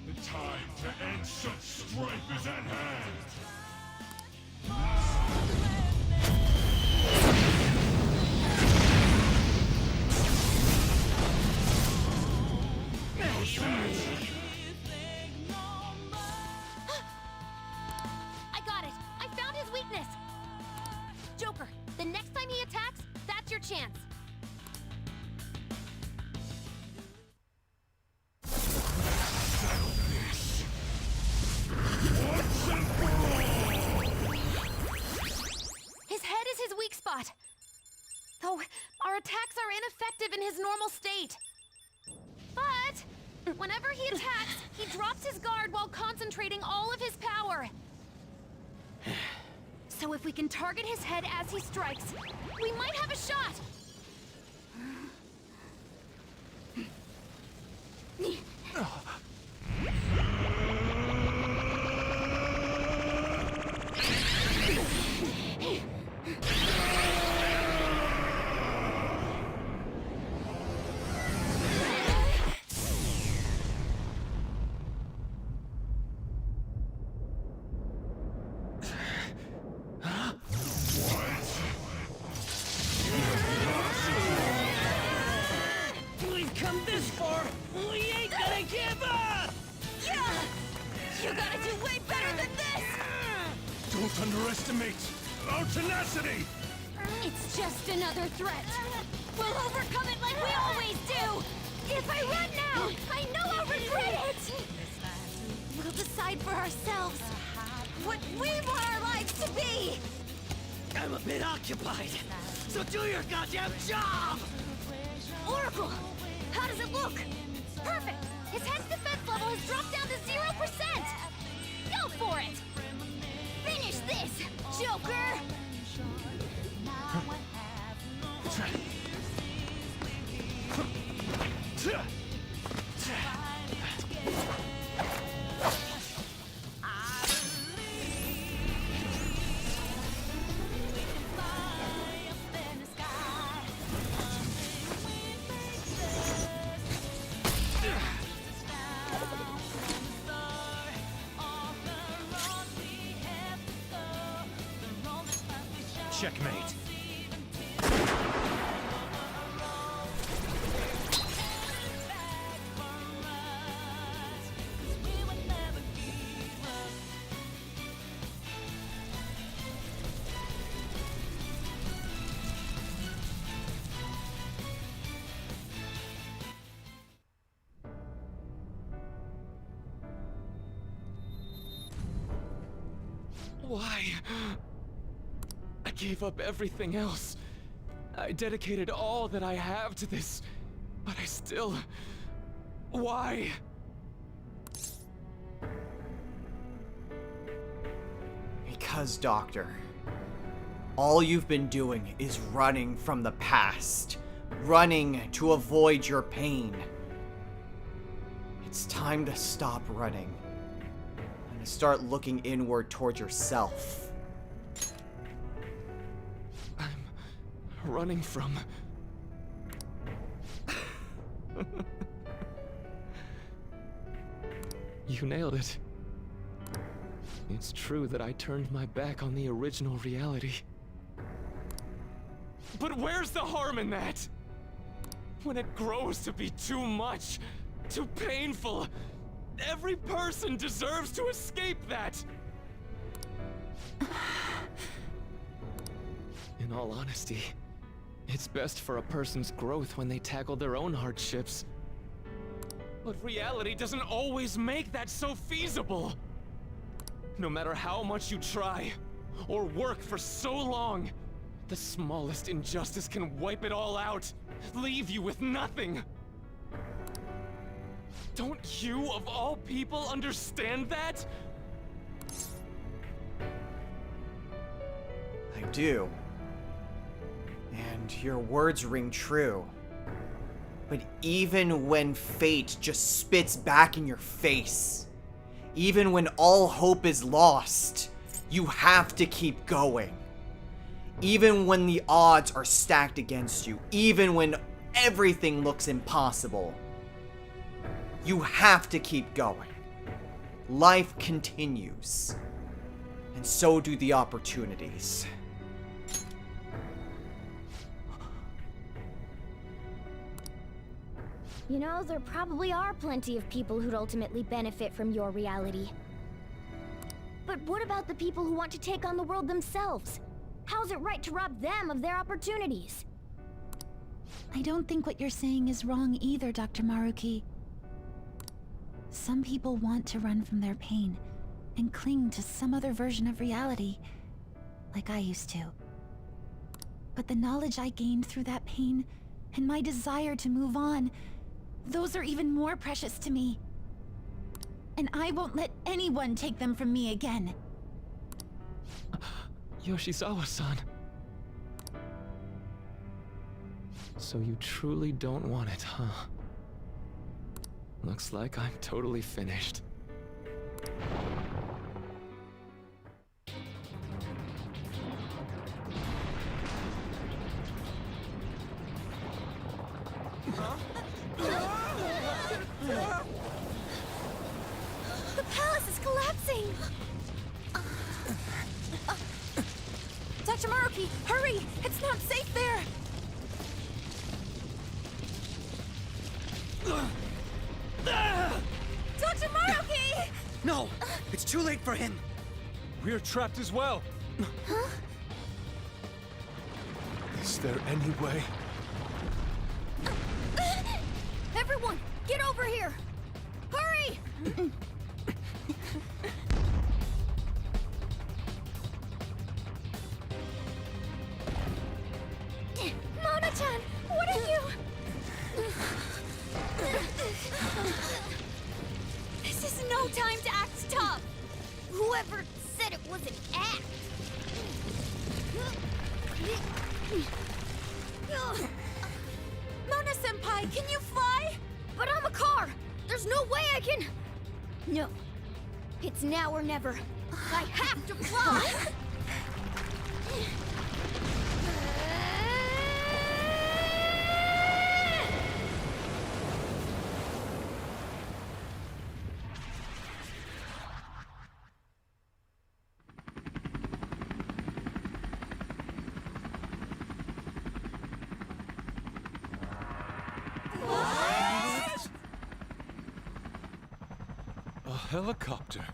E: The time to end such strife is at hand.
C: I got it. I found his weakness. Joker, the next time he attacks, that's your chance. His head is his weak spot. Though our attacks are ineffective in his normal state. But whenever he attacks, he drops his guard while concentrating all of his power. So if we can target his head as he strikes, we might have a shot.
B: We've come this far. We ain't gonna give up.
C: Yeah! You gotta do way better than this!
E: Don't underestimate our tenacity!
C: It's just another threat. We'll overcome it like we always do! If I run now, I know I'll regret it! We'll decide for ourselves what we want our lives to be!
B: I'm a bit occupied, so do your goddamn job.
C: Oracle, how does it look? Perfect! His head's defense level has dropped down to 0%! Go for it! Finish this, Joker!
G: Checkmate.
D: Why? I gave up everything else. I dedicated all that I have to this, but I still... Why?
A: Because, Doctor, all you've been doing is running from the past, running to avoid your pain. It's time to stop running and to start looking inward towards yourself.
D: I'm running from... You nailed it. It's true that I turned my back on the original reality. But where's the harm in that? When it grows to be too much, too painful, every person deserves to escape that! In all honesty, it's best for a person's growth when they tackle their own hardships. But reality doesn't always make that so feasible! No matter how much you try, or work for so long, the smallest injustice can wipe it all out, leave you with nothing! Don't you, of all people, understand that?
A: I do. And your words ring true. But even when fate just spits back in your face, even when all hope is lost, you have to keep going. Even when the odds are stacked against you, even when everything looks impossible, you have to keep going. Life continues, and so do the opportunities.
C: You know, there probably are plenty of people who'd ultimately benefit from your reality. But what about the people who want to take on the world themselves? How's it right to rob them of their opportunities?
F: I don't think what you're saying is wrong either, Dr. Maruki. Some people want to run from their pain and cling to some other version of reality, like I used to. But the knowledge I gained through that pain and my desire to move on, those are even more precious to me. And I won't let anyone take them from me again.
D: Yoshizawa-san. So you truly don't want it, huh? Looks like I'm totally finished.
C: The palace is collapsing!
F: Dr. Maruki, hurry! It's not safe there! Dr. Maruki!
B: No! It's too late for him!
G: We're trapped as well.
C: Huh?
G: Is there any way?
C: Everyone, get over here! Hurry! Mona-chan, what are you? This is no time to act tough! Whoever said it was an act! Mona-senpai, can you fly? But I'm a car! There's no way I can... No. It's now or never. I have to fly!
G: helicopter.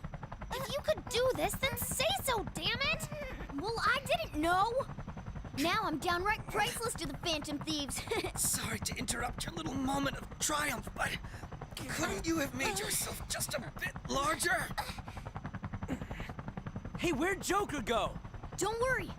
C: If you could do this, then say so, damn it! Well, I didn't know. Now I'm downright priceless to the Phantom Thieves.
B: Sorry to interrupt your little moment of triumph, but couldn't you have made yourself just a bit larger? Hey, where'd Joker go?
C: Don't worry.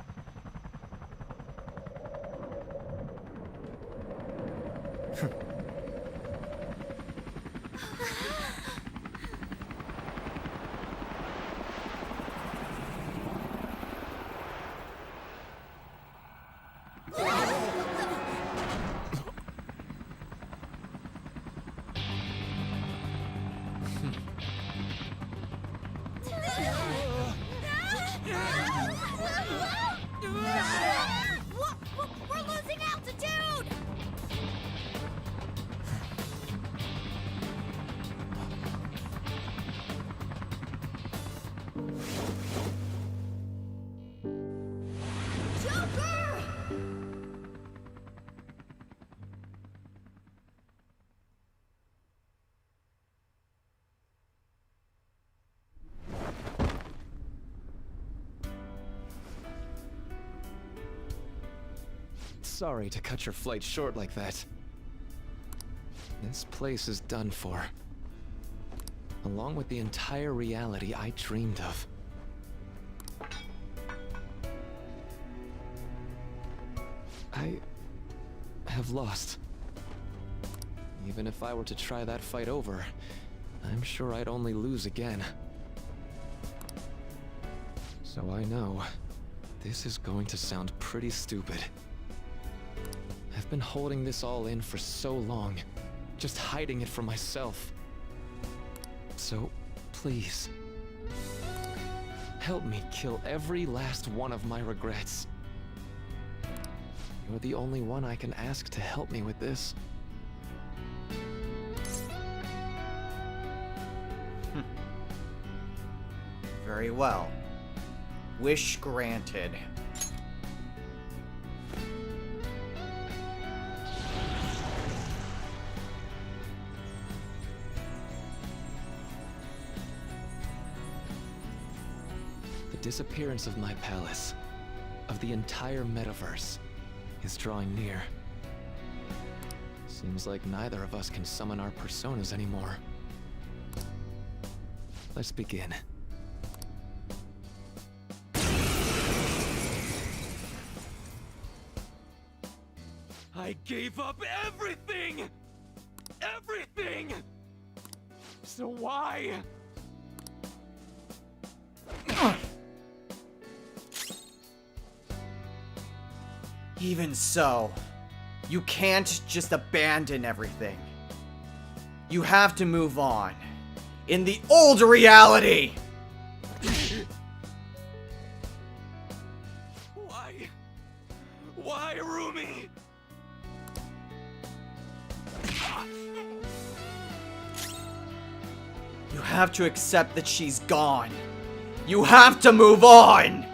C: We're losing altitude! Joker!
D: Sorry to cut your flight short like that. This place is done for. Along with the entire reality I dreamed of. I have lost. Even if I were to try that fight over, I'm sure I'd only lose again. So I know, this is going to sound pretty stupid. I've been holding this all in for so long, just hiding it from myself. So, please, help me kill every last one of my regrets. You're the only one I can ask to help me with this.
A: Very well. Wish granted.
D: The disappearance of my palace, of the entire metaverse, is drawing near. Seems like neither of us can summon our personas anymore. Let's begin.
G: I gave up everything! Everything! So why?
A: Even so, you can't just abandon everything. You have to move on. In the old reality!
G: Why? Why, Rumi?
A: You have to accept that she's gone. You have to move on!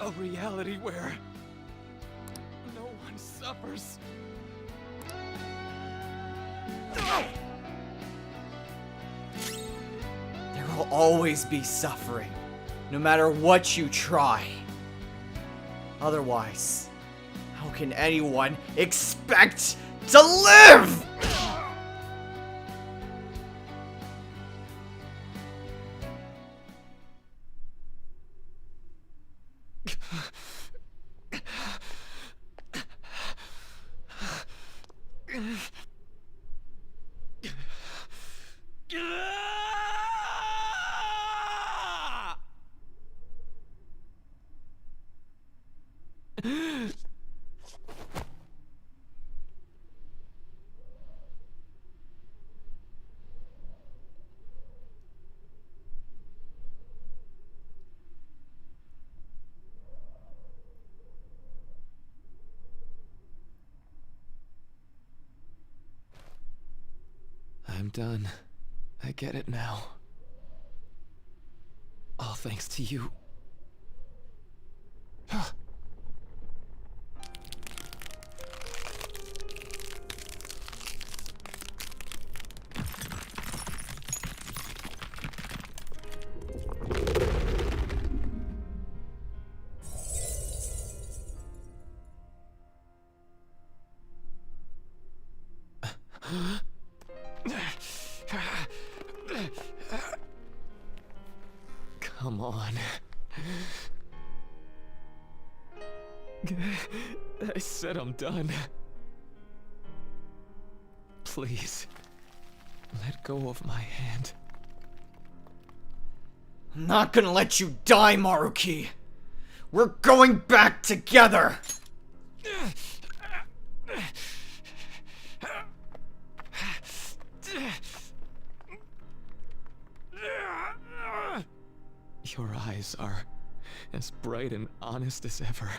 G: A reality where no one suffers.
A: There will always be suffering, no matter what you try. Otherwise, how can anyone expect to live?
D: I'm done. I get it now. All thanks to you. Come on. I said I'm done. Please, let go of my hand.
A: I'm not gonna let you die, Maruki. We're going back together.
D: Your eyes are as bright and honest as ever.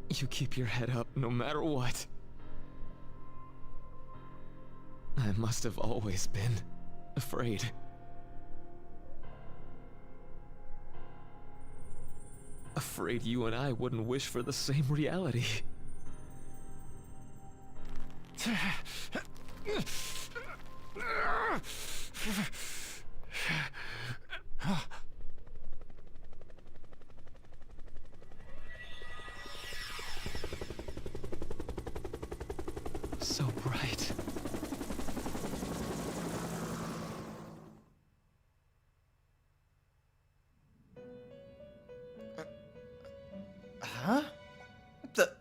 D: You keep your head up no matter what. I must have always been afraid. Afraid you and I wouldn't wish for the same reality. So bright.
A: Huh? What the?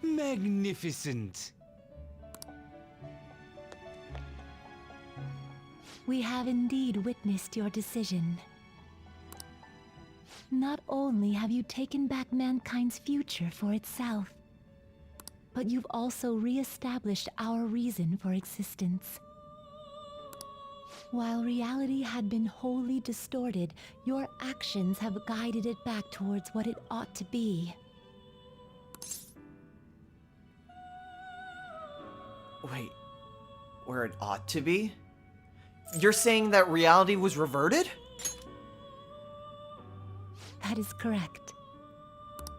B: Magnificent.
F: We have indeed witnessed your decision. Not only have you taken back mankind's future for itself, but you've also re-established our reason for existence. While reality had been wholly distorted, your actions have guided it back towards what it ought to be.
A: Wait, where it ought to be? You're saying that reality was reverted?
F: That is correct.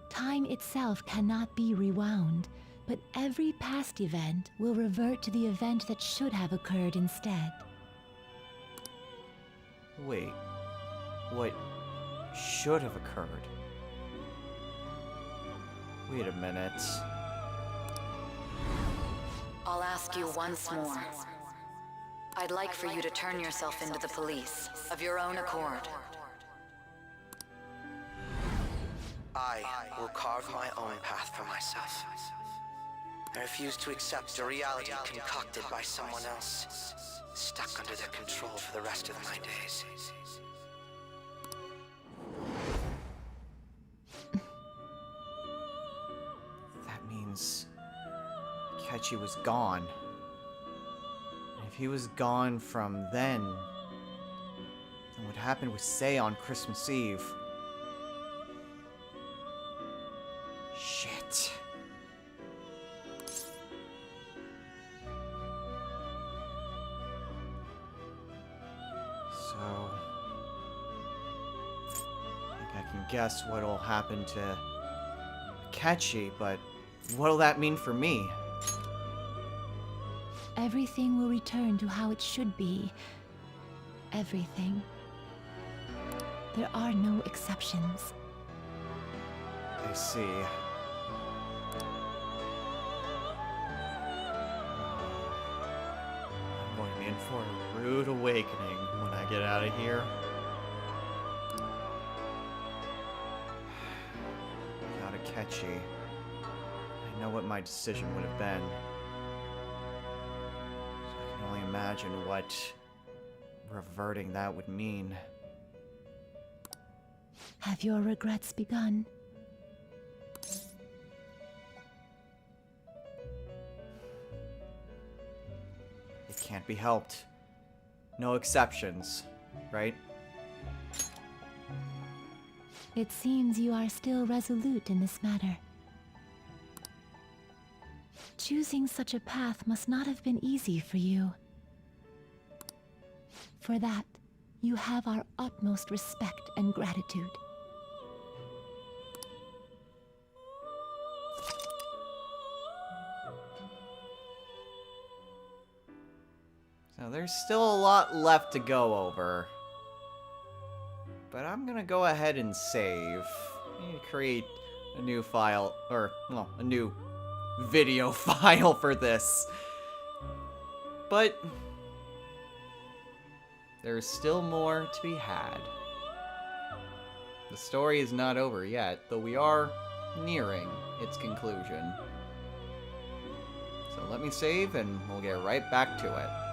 F: Time itself cannot be rewound, but every past event will revert to the event that should have occurred instead.
A: Wait, what should have occurred? Wait a minute.
H: I'll ask you once more. I'd like for you to turn yourself into the police, of your own accord.
B: I will carve my own path for myself. I refuse to accept a reality concocted by someone else, stuck under their control for the rest of my days.
A: That means Kechi was gone. And if he was gone from then what happened with Sei on Christmas Eve? Shit. So, I think I can guess what'll happen to Kechi, but what'll that mean for me?
F: Everything will return to how it should be. Everything. There are no exceptions.
A: I see. I'm going in for a rude awakening when I get out of here. Without a Kechi, I know what my decision would have been. So I can only imagine what reverting that would mean.
F: Have your regrets begun?
A: It can't be helped. No exceptions, right?
F: It seems you are still resolute in this matter. Choosing such a path must not have been easy for you. For that, you have our utmost respect and gratitude.
A: So there's still a lot left to go over. But I'm gonna go ahead and save. I need to create a new file, or, well, a new video file for this. But there's still more to be had. The story is not over yet, though we are nearing its conclusion. So let me save and we'll get right back to it.